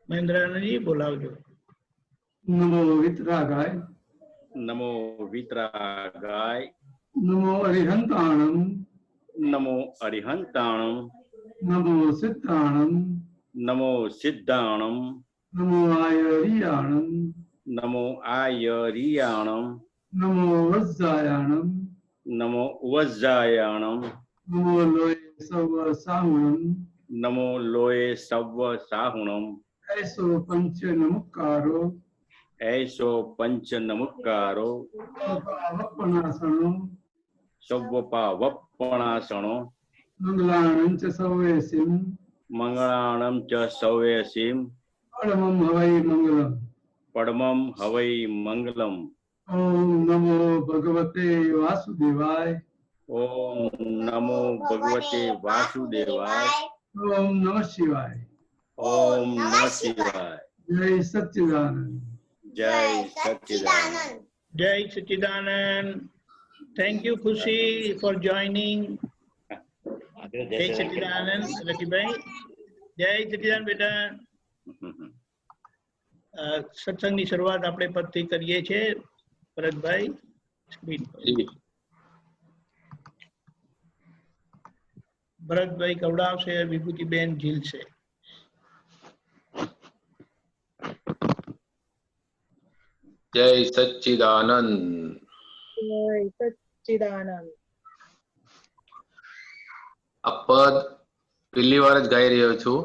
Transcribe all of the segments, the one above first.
મહેન્દ્રાનંદજી બોલાવજો. નમો વિતરાગાય. નમો વિતરાગાય. નમો અરિહંતાણમ. નમો અરિહંતાણમ. નમો સિદ્ધાણમ. નમો સિદ્ધાણમ. નમો આયરિયાણમ. નમો આયરિયાણમ. નમો વજ્જાયાણમ. નમો વજ્જાયાણમ. નમો લોય serve સાહુણમ. નમો લોય serve સાહુણમ. એસો પંચ નમુકારો. એસો પંચ નમુકારો. વપનાસણો. સવ્વપા વપણાસણો. મંગલાણં ચ સૌવેસિમ. મંગળાણમ ચ સૌવેસીમ. પરમં હવૈ મંગલમ. પડમમ હવૈ મંગલમ. ઓમ નમો ભગવતે વાસુદેવાય. ઓમ નમો ભગવતે વાસુદેવાય. ઓમ નમઃ શિવાય. ઓમ નમઃ શિવાય. જય સચ્ચિદાનંદ. જય સચ્ચિદાનંદ. જય સચ્ચિદાનંદ. થેન્ક યુ ખુશી ફોર જોઈનિંગ. જય સચ્ચિદાનંદ રતિભાઈ. જય સચ્ચિદાનંદ બેટા. સત્સંગની શરૂઆત આપણે પદથી કરીએ છીએ. ભરતભાઈ ભરતભાઈ કવડાવશે, વિભૂતિબેન ઝીલશે. જય સચ્ચિદાનંદ. જય સચ્ચિદાનંદ. આ પદ પહેલી વાર જ ગાઈ રહ્યો છું.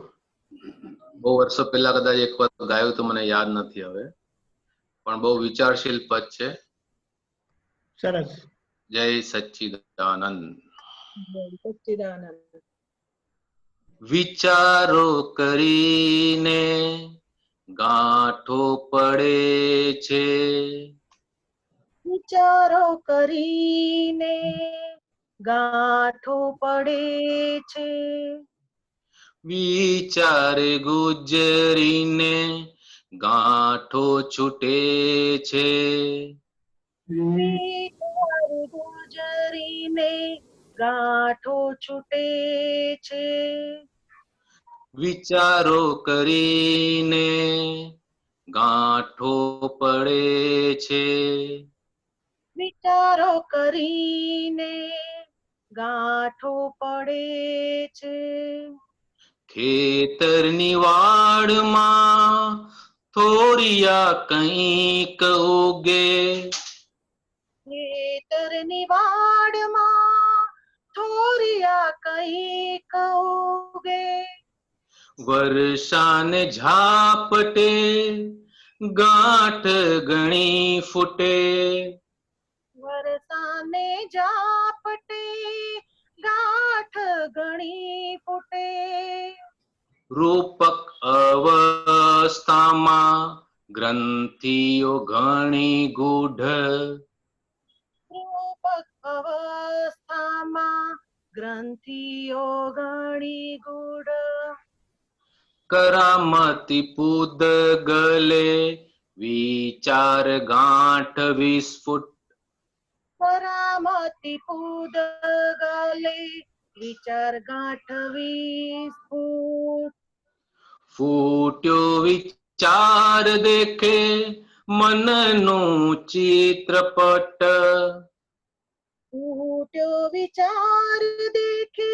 બહુ વર્ષો પહેલા કદાચ એક વાર ગાયું તો મને યાદ નથી હવે, પણ બહુ વિચારશીલ પદ છે. સરસ. જય સચ્ચિદાનંદ. જય સચ્ચિદાનંદ. વિચારો કરીને ગાંઠો પડે છે. વિચારો કરીને ગાંઠો પડે છે. વિચારે ગુજરીને ગાંઠો છૂટે છે. વિચાર ગુજરીને ગાંઠો છૂટે છે. વિચારો કરીને ગાંઠો પડે છે. વિચારો કરીને ગાંઠો પડે છે. ખેતરની વાડમાં થોરિયા કંઈક ઉગે. ખેતરની વાડમાં થોરિયા કંઈક ઉગે. વર્ષાને ઝાપટે ગાંઠ ઘણી ફૂટે. વરસાને ઝાપટે ગાંઠ ઘણી ફૂટે. રૂપક અવસ્થામાં ગ્રંથિઓ ઘણી ગૂઢ. રૂપક અવસ્થામાં ગ્રંથિઓ ઘણી ગૂઢ. કરામતી પૂદગલે વિચાર ગાંઠ વિસ્ફુટ. કરામતી પૂદગલે વિચાર ગાંઠ વિસ્ફુટ. ફૂટ્યો વિચાર દેખે મનનું ચિત્રપટ. ફૂટ્યો વિચાર દેખે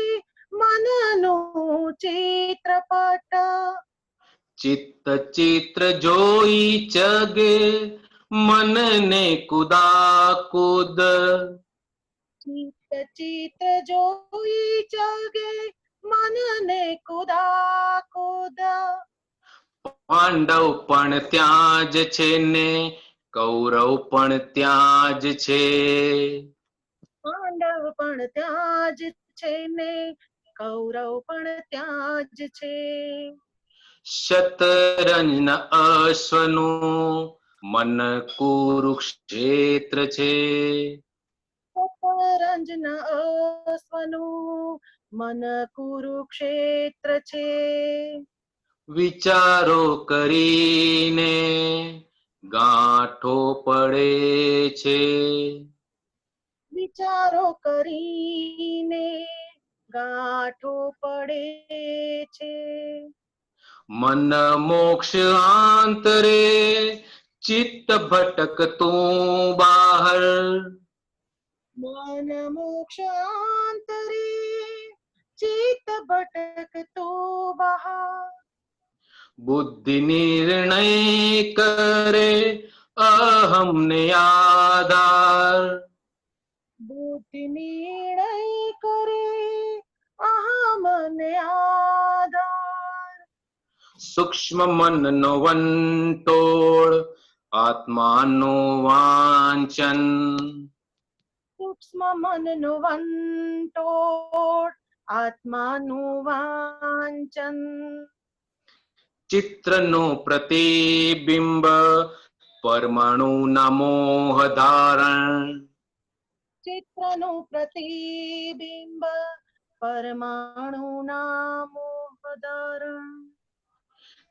મનનું ચિત્રપટ. ચિત્ત ચિત્ર જોઈ ચગે મનને કુદાકુદ. ચિત્ત ચિત્ર જોઈ જગે મનને કુદાકુદ. પાંડવ પણ ત્યાં જ છે ને કૌરવ પણ ત્યાં જ છે. પાંડવ પણ ત્યાં જ છે ને કૌરવ પણ ત્યાં જ છે. શતરંજના અશ્વનું મન કુરુક્ષેત્ર છે. શતરંજના અશ્વનું મન કુરુક્ષેત્ર છે. વિચારો કરીને ગાંઠો પડે છે. વિચારો કરીને ગાંઠો પડે છે. मन मोक्ष आंतरे चित्त भटकતું બહાર મન મોક્ષાંતરે ચિત્ત ભટકતો બહાર બુદ્ધિ નિર્ણય કરે અહમ ને આધાર બુદ્ધિ નિર્ણય કરે અહમને આધાર સૂક્ષ્મ મનનો વંટોળ આત્માનું વાંચન સૂક્ષ્મ મનનો વંટોળ આત્માનું વાંચન ચિત્રનું પ્રતિબિંબ પરમાણુના મોહ ધારણ ચિત્રનું પ્રતિબિંબ પરમાણુના મોહ ધારણ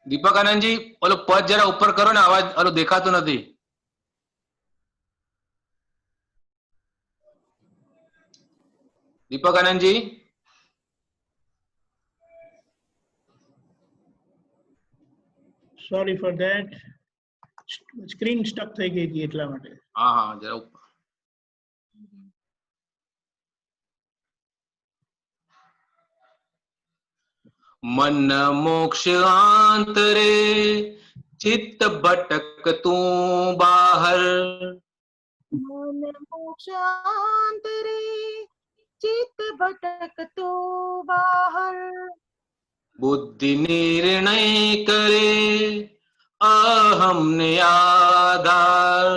દીપક આનંદજી ઓલો પદ જરા ઉપર કરો ને, અવાજ ઓલો દેખાતો નથી. Deepak Anandji sorry for that, screen stuck થઈ ગઈ હતી એટલા માટે. હા હા જરા ઉપર. મન મોક્ષ આંતરે ચિત્ત ભટકતું બહાર મન મોક્ષાંતરે ચિત્ત ભટકતું બહાર બુદ્ધિ નિર્ણય કરે અહમ ને આધાર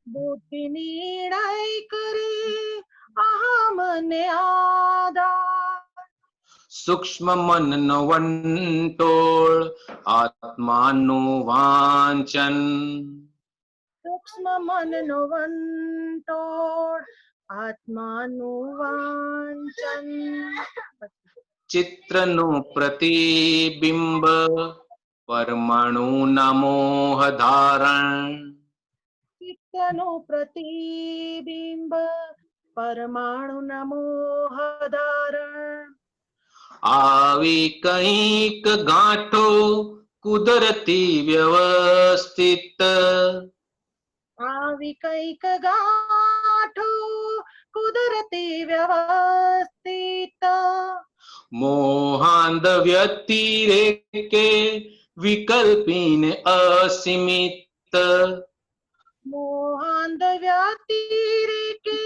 બુદ્ધિ નિર્ણય કરે અહમને આધાર સૂક્ષ્મ મનનો વંટોળ આત્માનું વાંચન સૂક્ષ્મ મનનો વંટોળ આત્માનું વાંચન ચિત્રનું પ્રતિબિંબ પરમાણુના મોહ ધારણ ચિત્તનું પ્રતિબિંબ પરમાણુના મોહ ધારણ આવી કંઈક ગાંઠો કુદરતી વ્યવસ્થિત આવી કઈક ગાંઠો કુદરતી વ્યવસ્થિત મોહાંધ વ્યતિરેકે વિકલ્પીને અસીમિત મોહાંધ વ્યતિરેકે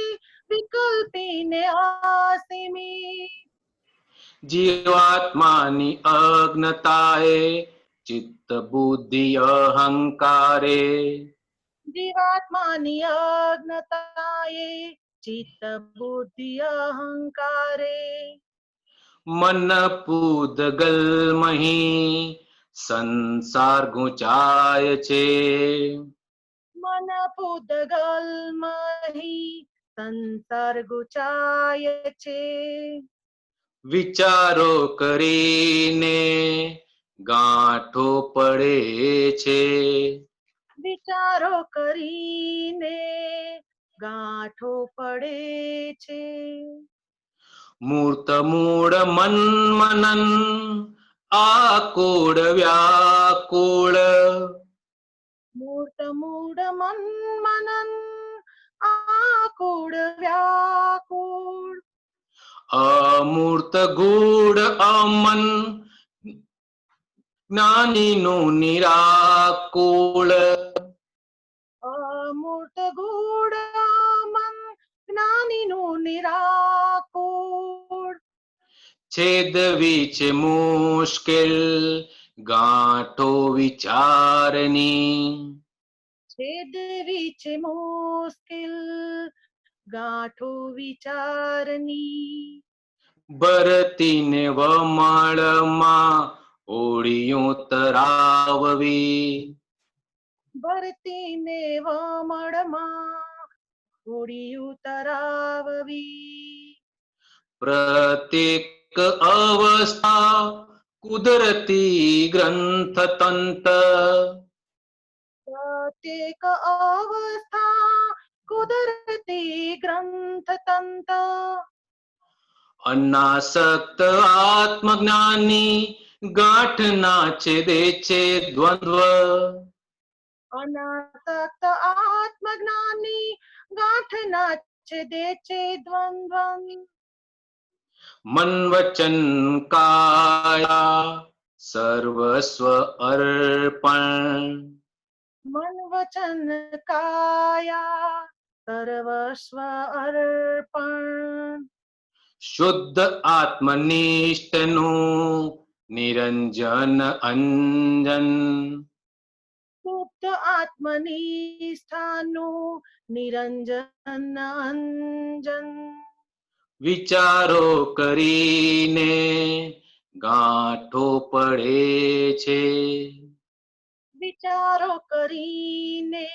વિકલ્પીને અસીમિત જીવાત્માની અજ્ઞતાએ ચિત્ત બુદ્ધિ અહંકારે જીવાત્માની અજ્ઞતાએ ચિત્ત બુદ્ધિ અહંકારે મન પૂદગલ મહી સંસાર ગુંચાય છે મન પૂદગલ મહી સંસાર ગુચાય છે વિચારો કરીને ગાંઠો પડે છે વિચારો કરીને ગાંઠો પડે છે મૂર્ત મૂળ મન મનન આકુળ વ્યાકુળ મૂર્ત મૂળ મન મનન આકુળ વ્યાકુળ અમૂર્ત ગૂઢ અમન જ્ઞાનીનું નિરાકુળ અમૂર્ત ગૂઢ મન જ્ઞાનીનું નિરાકુળ છેદવી છે મુશ્કેલ ગાંઠો વિચારની છેદવી છે મુશ્કેલ ગાંઠો વિચારની ભરતીને વમળમાં ઓળિયું તરાવવી ભરતીને વમળમાં હોડી તરાવવી પ્રત્યેક અવસ્થા કુદરતી ગ્રંથ તંત્ર પ્રત્યેક અવસ્થા કુદરતી ગ્રંથ તંત્ર અનાસક્ત આત્મજ્ઞાની ગાંઠ ના છેદે છે દ્વંદ્વ. અનાસક્ત આત્મજ્ઞાની ગાંઠ ના છેદે છે દ્વંદ્વમ. મન વચન કાયા સર્વસ્વ અર્પણ. મન વચન કાયા સર્વસ્વ અર્પણ. શુદ્ધ આત્મનિષ્ઠનું નિરંજન અંજન. શુદ્ધ આત્મનિષ્ઠાનું નિરંજન અંજન. વિચારો કરીને ગાંઠો પડે છે. વિચારો કરીને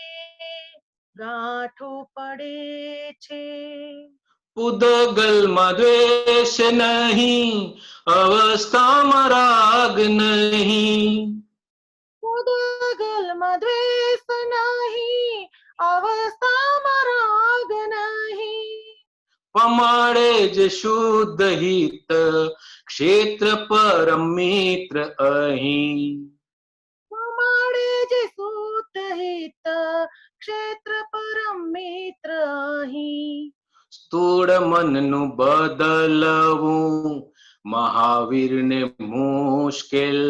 ગાંઠો પડે છે. ઉદગલમાં દ્વેષ નહીં, અવસ્થામાં રાગ નહીં. ઉદગલમાં દ્વેષ નહીં, અવસ્થામાં રાગ નહીં. પમાડે જ શુદ્ધ હિત, ક્ષેત્ર પરમ મિત્ર અહીં. પમાડે જે શુદ્ધ હિત, ક્ષેત્ર પરમ મિત્ર અહીં. સ્થૂળ મનનું બદલવું મહાવીરને મુશ્કેલ.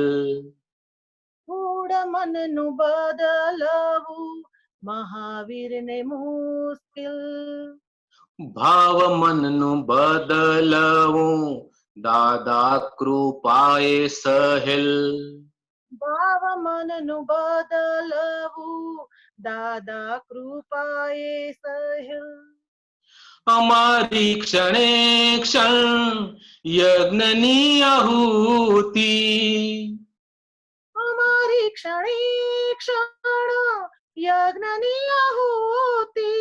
સ્થૂળ મનનું બદલવું મહાવીરને મુશ્કેલ. ભાવ મનનું બદલવું દાદા કૃપાએ સહેલ. ભાવ મનનું બદલવું દાદા કૃપાએ સહેલ. અમારી ક્ષણે ક્ષણ યજ્ઞની આહુતિ. અમારી ક્ષણે ક્ષણ યજ્ઞની આહુતિ.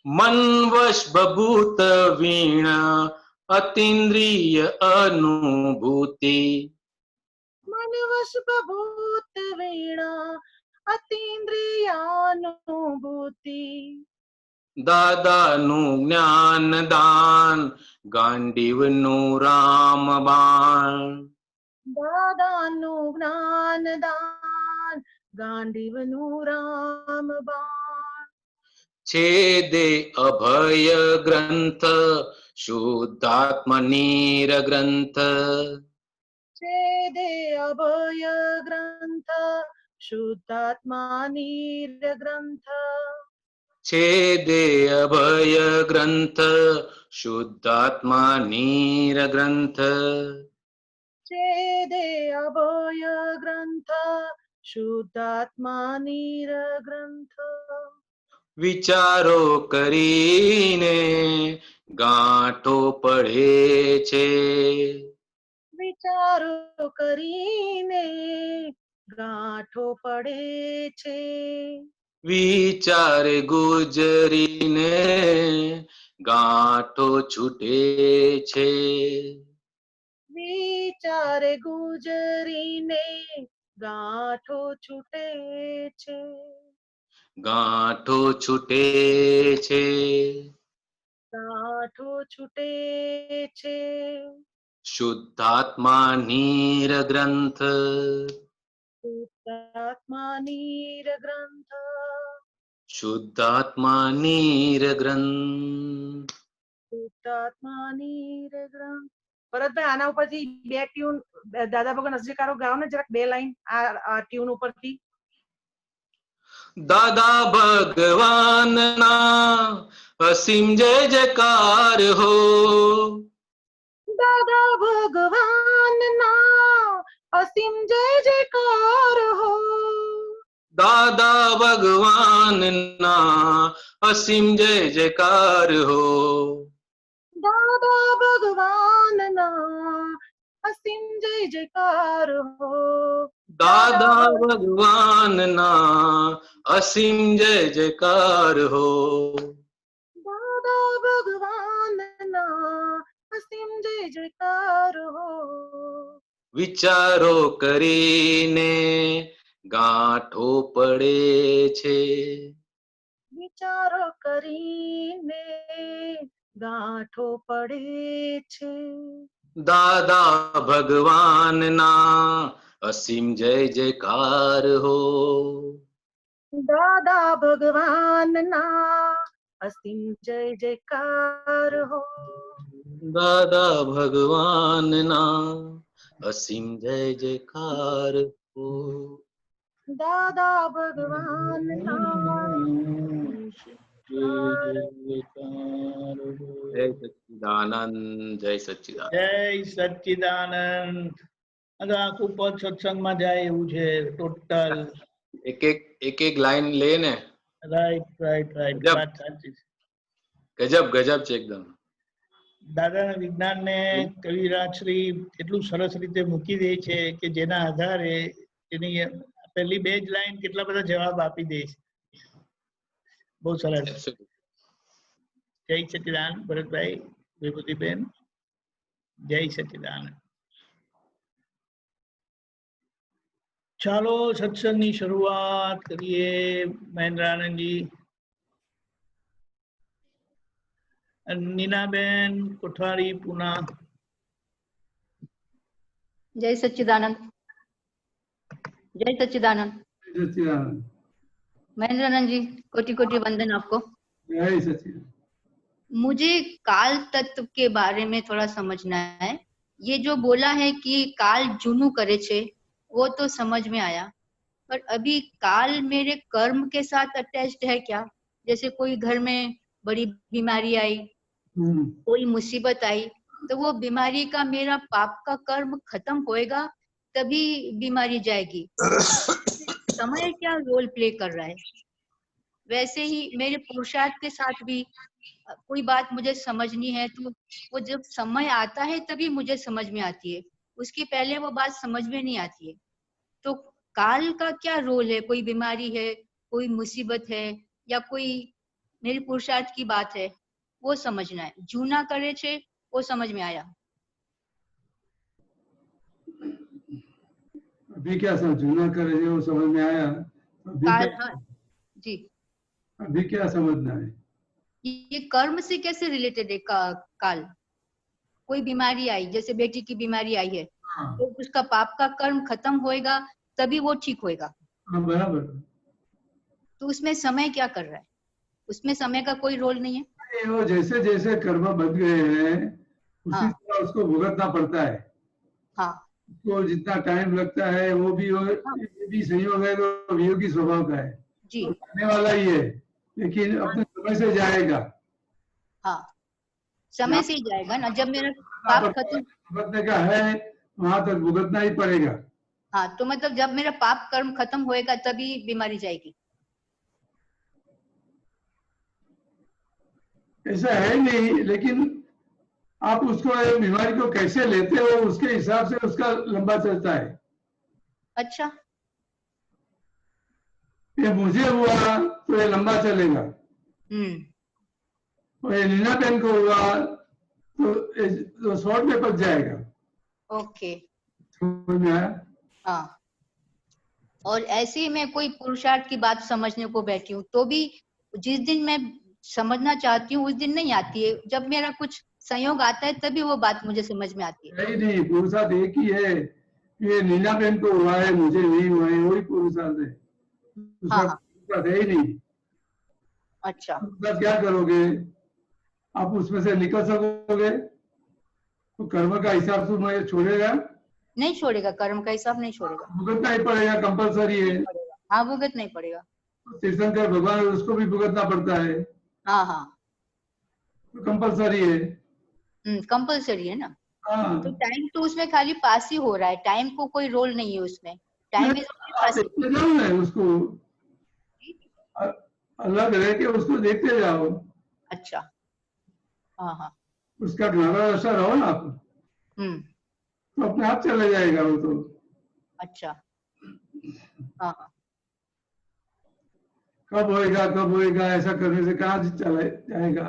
મન વશ બભૂત વીણ અતિન્દ્રિય અનુભૂતિ. મન વશ બભૂત વીણા અતિન્દ્રિયાનુભૂતિ. દાદાનું જ્ઞાન દાન ગાંડીવનું રામબાણ. દાદાનું જ્ઞાન દાન ગાંડીવનું રામબાણ. છેદે અભય ગ્રંથ શુદ્ધાત્મનીર ગ્રંથ. છેદે અભય ગ્રંથ શુદ્ધાત્મા નીર ગ્રંથ. છેદે અભય ગ્રંથ શુદ્ધાત્મા નીર ગ્રંથ. છેદે અભય ગ્રંથ શુદ્ધાત્મા નીર ગ્રંથ. વિચારો કરીને ગાંઠો પડે છે. વિચારો કરીને ગાંઠો પડે છે. વિચાર ગુજરીને ગાંઠો છૂટે છે. વિચાર ગુજરીને ગાંઠો છૂટે છે. ગાંઠો છૂટે છે. ગાંઠો છૂટે છે. શુદ્ધાત્મા નીર ગ્રંથ. શુદ્ધાત્મા નીર ગ્રંથ. શુદ્ધાત્મા નીર ગ્રંથ. શુદ્ધાત્મા નીર ગ્રંથ. ભરતભાઈ આના ઉપરથી બે ટ્યુન દાદા ભગવાન અસલીકારો ગાઓ ને જરાક બે લાઈન આ ટ્યુન ઉપરથી. દાદા ભગવાનના અસીમ જય જયકાર હો. દાદા ભગવાનના અસીમ જય જયકાર હો. દાદા ભગવાનના અસીમ જય જયકાર હો. દાદા ભગવાનના અસીમ જય જયકાર હો. દાદા ભગવાનના અસીમ જય જયકાર હો. દાદા ભગવાનના અસીમ જય જયકાર હો. વિચારો કરીને ગાંઠો પડે છે. વિચારો કરીને ગાંઠો પડે છે. દાદા ભગવાનના અસીમ જય જયકાર હો. દાદા ભગવાનના અસીમ જય જયકાર હો. દાદા ભગવાનના અસીમ જય જયકાર હો. દાદા ભગવાનના જય સચ્ચિદાનંદ, જય સચ્ચિદાનંદ. જય સચ્ચિદાનંદ. હવે આખું પદ સત્સંગમાં જાય એવું છે ટોટલ. એક એક લાઈન લે ને, રાઈટ રાઈટ રાઈટ, ગજબ. વાત સાચી છે. ગજબ ગજબ છે એકદમ. દાદાના વિજ્ઞાનને કવિરાજશ્રી એટલું સરસ રીતે મૂકી દે છે કે જેના આધારે એની પહેલી બે જ લાઈન કેટલા બધા જવાબ આપી દે છે. બહુ સરસ. જય સચ્ચિદાનંદ ભરતભાઈ, વિભૂતિબેન, જય સચ્ચિદાનંદ. ચાલો સત્સંગની શરૂઆત કરીએ. મહેન્દ્ર આનંદજી, નીનાબેન કોઠારી પૂના. जय सच्चिदानंद. जय सच्चिदानंद. जय सच्चिदानंद। महेंद्रानंद जी, कोटि कोटि वंदन आपको। जय सच्चिदानंद। मुझे काल तत्व के बारे में थोड़ा समझना है। ये जो बोला है कि काल जुनू करे छे, वो तो समझ में आया, पर अभी काल मेरे कर्म के साथ अटैच्ड है क्या? जैसे कोई घर में बड़ी बीमारी आई, कोई मुसीबत आई, तो वो बीमारी का मेरा पाप का कर्म खत्म होएगा तभी बीमारी जाएगी। समय क्या रोल प्ले कर रहा है? वैसे ही मेरे पुरुषार्थ के साथ भी कोई बात मुझे समझनी है तो वो जब समय आता है तभी मुझे समझ में आती है, उसके पहले वो बात समझ में नहीं आती है। तो काल का क्या रोल है? कोई बीमारी है, कोई मुसीबत है, या कोई मेरे पुरुषार्थ की बात है, वो समझना है। जूना करे छे वो समझ में आया। अभी क्या समझना करे वो समझ में आया। अभी काल, क्या, हाँ जी, अभी क्या समझना है? ये कर्म से कैसे रिलेटेड है? काल, कोई बीमारी आई, जैसे बेटी की बीमारी आई है, हाँ, तो उसका पाप का कर्म खत्म होएगा तभी वो ठीक होएगा। हाँ, बराबर। तो उसमें समय क्या कर रहा है? उसमें समय का कोई रोल नहीं है। ये वो जैसे जैसे कर्म बन गए हैं उसी हाँ। तरह उसको भुगतना पड़ता है। हाँ उसको जितना टाइम लगता है वो भी ये भी संयोग है तो वियोगी स्वभाव का है, जी, तो करने वाला ही है, लेकिन अपने समय से जाएगा। हाँ समय से ही जाएगा ना। जब मेरा पाप खत्म, भुगतने का है वहां तक भुगतना ही पड़ेगा। हाँ तो मतलब जब मेरा पाप कर्म खत्म होएगा तभी बीमारी जाएगी। ऐसा है नहीं, लेकिन आप उसको बीमारी को कैसे लेते हो उसके हिसाब से उसका लंबा चलता है। अच्छा, ये मुझे हुआ तो ये लंबा चलेगा, और ये नीना बहन को हुआ तो शॉर्ट में पच जाएगा। ओके, समझ में आया? हाँ। और ऐसे ही मैं कोई पुरुषार्थ की बात समझने को बैठी हूँ तो भी जिस दिन मैं समझना चाहती हूँ उस दिन नहीं आती है। जब मेरा कुछ संयोग आता है तभी वो बात मुझे समझ में आती है। नहीं, पुरुषार्थ एक ही है। ये नीना बहन को हुआ है मुझे नहीं हुआ है, वही पुरुषार्थ है। हाँ, पुरुषार्थ है ही नहीं। अच्छा, पुरुषार्थ क्या करोगे? आप उसमें से निकल सकोगे तो कर्म का हिसाब से मैं छोड़ेगा, नहीं छोड़ेगा, कर्म का हिसाब नहीं छोड़ेगा। भुगतना ही पड़ेगा, कंपलसरी है। हाँ भुगत नहीं पड़ेगा। तीर्थंकर भगवान है, उसको भी भुगतना पड़ता है, हाँ हाँ, तो कंपलसरी है। कंपलसरी है ना। हाँ, तो टाइम तो उसमें खाली पास ही हो रहा है, टाइम को कोई रोल नहीं है उसमें। टाइम इज आप देखते जाओ ना उसको, अलग रह के उसको देखते जाओ, अच्छा, हाँ हाँ, उसका ज्ञान असर हो ना आप, तो अपने आप चले जाएगा वो तो। अच्छा, हाँ हाँ, कब होएगा ऐसा करने से कहाँ चला जाएगा।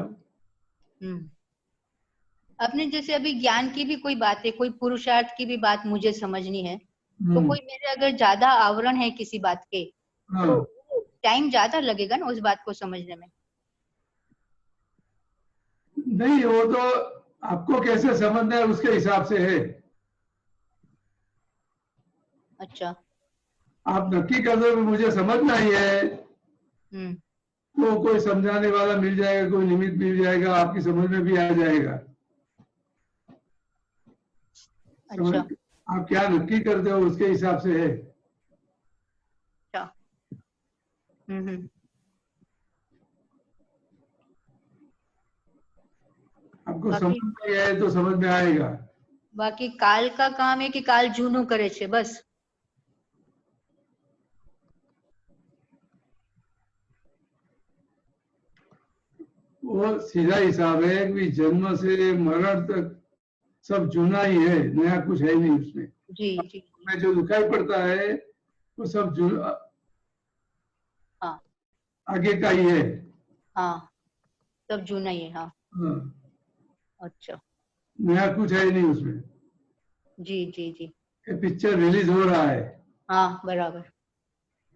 अपने जैसे अभी ज्ञान की भी कोई बात है, कोई पुरुषार्थ की भी बात मुझे समझनी है, तो कोई मेरे अगर ज्यादा आवरण है किसी बात के, तो टाइम ज्यादा लगेगा ना उस बात को समझने में। नहीं, वो तो आपको कैसे समझना है उसके हिसाब से है। अच्छा। आप नक्की कर दो कि मुझे समझना ही है, हम्म। तो कोई समझाने वाला मिल जाएगा, कोई निमित्त मिल जाएगा, आपकी समझ में भी आ जाएगा। समझ, अच्छा। आप क्या नक्की करते हो उसके हिसाब से है। अच्छा। हम्म। आपको बाकी समझ में आए तो समझ में आएगा। बाकी काल का काम है कि काल जूनू करे છે બસ। वो सीधा हिसाब है कि जन्म से मरण तक सब जूना ही है, नया कुछ है नहीं उसमें। जी जी। में जो दिखाई पड़ता है वो सब हाँ आगे का ही है। हाँ, सब जूना ही है। हाँ। हाँ, अच्छा। नया कुछ है नहीं उसमें। जी जी जी। ये पिक्चर रिलीज हो रहा है। हाँ बराबर,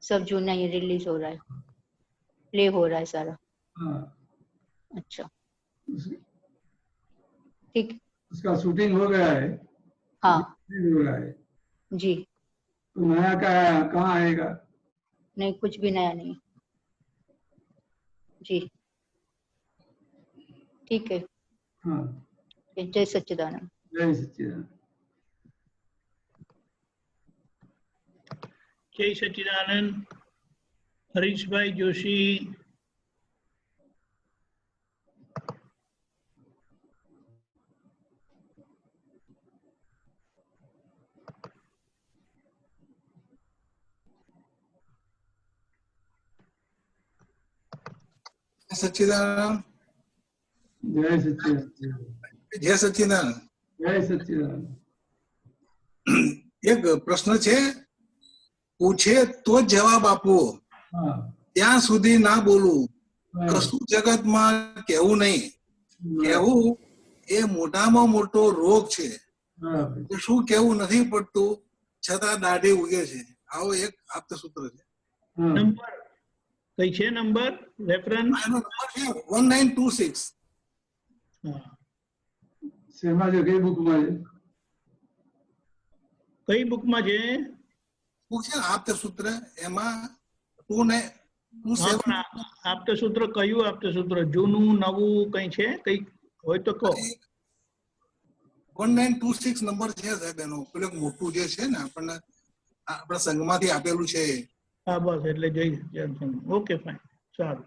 सब जूना ही रिलीज हो रहा है, प्ले हो रहा है सारा। हाँ, अच्छा उस, ठीक। उसका शूटिंग हो गया है, हाँ रिलीज हो रहा है, जी। तो नया का कहाँ आएगा। नहीं, कुछ भी नया नहीं। जी ठीक है। हाँ, जय सच्चिदानंद। जय सच्चिदानंद। जय सच्चिदानंद। हरीशभाई जोशी। सच्चिदानंद। जय सच्चिदानंद। जय सच्चिदानंद। जय सच्चिदानंद। એક પ્રશ્ન છે, પૂછે તો જ જવાબ આપવો, हाँ, ત્યાં સુધી ના બોલવું, हाँ, કશું જગતમાં કહેવું નહીં, કહેવું એ મોટામાં મોટો રોગ છે, बराबर। તો શું કહેવું નથી પડતું છતાં દાઢી ઉગે છે, આવો એક આપ્તસૂત્ર છે। हाँ, નંબર કઈ છે? Number reference? આનો નંબર છે 1926। શેમાં છે, કઈ બુકમાં છે? કઈ બુકમાં છે? શું છે આપ્તસૂત્ર, એમાં 297 આપતસૂત્ર કયું આપતસૂત્ર? જૂનું નવું કઈ છે? કઈ હોય તો કહો। 1926 નંબર છે સાહેબ એનો, પેલું મોટું જે છે ને આપણને આપણા સંઘમાંથી આપેલું છે। હા બસ, એટલે જય સચ્ચિદાનંદ। ઓકે ફાઇન, સારું।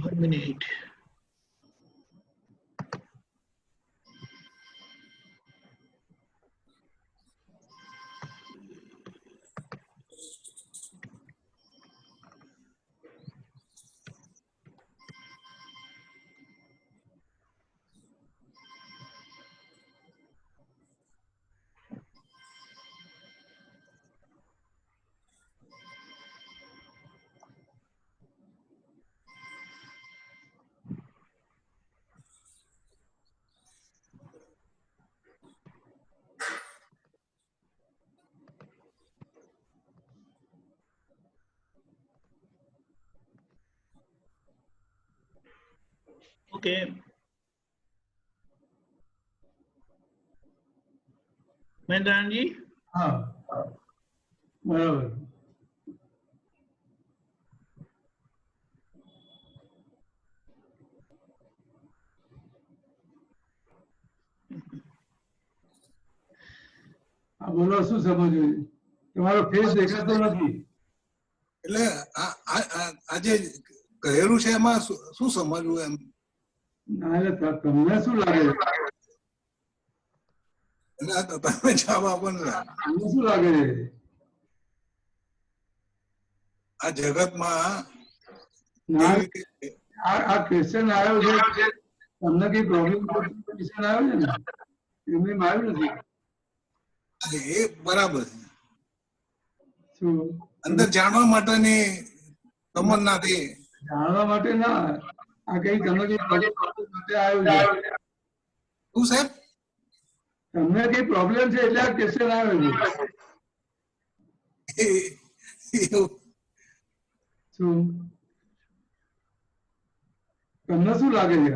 1 મિનિટ। ઓકે, મહેન્દ્રાનંદજી। हाँ, बराबर। हाँ, बोलो શું સમજવું? તમારો ફેસ દેખાતો નથી। એટલે આજે કહેલું છે એમાં શું સમજવું એમ? ના, એટલે તમને શું લાગે છે? એટલે તમે જવાબ આપો ને સાહેબ। તમને શું લાગે છે? આ જગતમાં ના, એવી રીતે આ ક્વેશ્ચન આવ્યો છે, તમને કઈ પ્રોબ્લેમ ક્વેશ્ચન આવ્યો છે ને, એમને આવ્યું નથી। એ બરાબર છે, શું અંદર જાણવા માટેની તમન્નાથી। જાણવા માટે ના, આ કઈ તમને કઈ પ્રોબ્લેમ માટે આવ્યું છે? શું સાહેબ? તમને કઈ પ્રોબ્લેમ છે એટલે આ ક્વેશ્ચન આવ્યો છે। એવું શું તમને શું લાગે છે?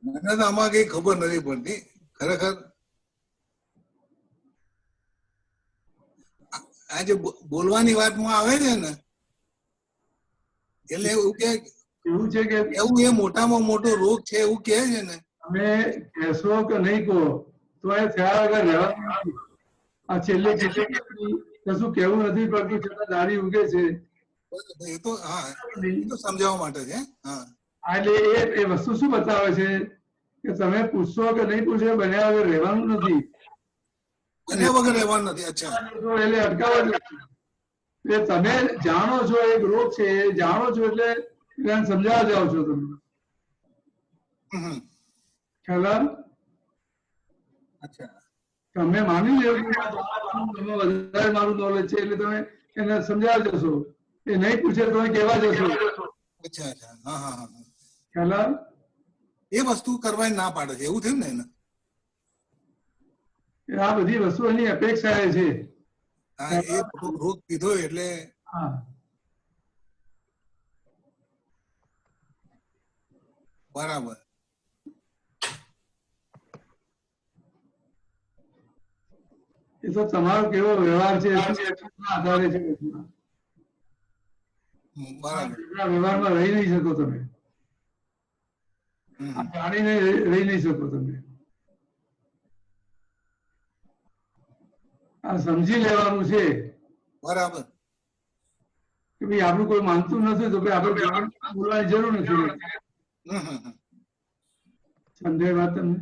મને તો આમાં કઈ ખબર નથી પડતી ખરેખર. આ જે બોલવાની વાતમાં આવે છે ને, એટલે એવું કે એવું છે કે એવું એ મોટામાં મોટો રોગ છે એવું કહે છે ને. તમે કહેશો કે નહીં કહો તો એ થયા વગર રહેવાનું નથી. આ છેલ્લે કશું કેવું નથી પડતું છતાં દાઢી ઉગે છે. એ તો હા, એ તો સમજાવવા માટે છે. હા, એટલે એ વસ્તુ શું બતાવે છે કે તમે પૂછશો કે નહીં પૂછો એ બન્યા વગર રહેવાનું નથી. બન્યા વગર રહેવાનું નથી. અચ્છા, એટલે અટકાવવા જ નથી. એટલે તમે જાણો છો એક રોગ છે, એ જાણો છો એટલે એને સમજાવવા જાઓ છો તમે. હમ. ખ્યાલ આવે? અચ્છા, તમે માની લો કે તમે વધારે મારું નોલેજ છે એટલે તમે એને સમજાવવા જશો. એ નહીં પૂછે તો કહેવા જશો. અચ્છા, અચ્છા. હા, હા, હા. ખ્યાલ આવે? એ વસ્તુ કરવાની ના પાડે છે એવું થયું ને એને. આ બધી વસ્તુઓની અપેક્ષા એ છે. હા, એ રોગ કીધો એટલે હા, બરાબર. એ તો તમારો કેવો વ્યવહાર છે એના આધારે છે. બરાબર. આ વ્યવહારમાં રહી નહીં શકો તમે. આ જાણીને રહી નહીં શકો તમે. આ સમજી લેવાનું છે બરાબર. કે ભાઈ આપણું કોઈ માનતું નથી તો ભાઈ આપણે બોલવાની જરૂર નથી. સમજાય વાત તમને?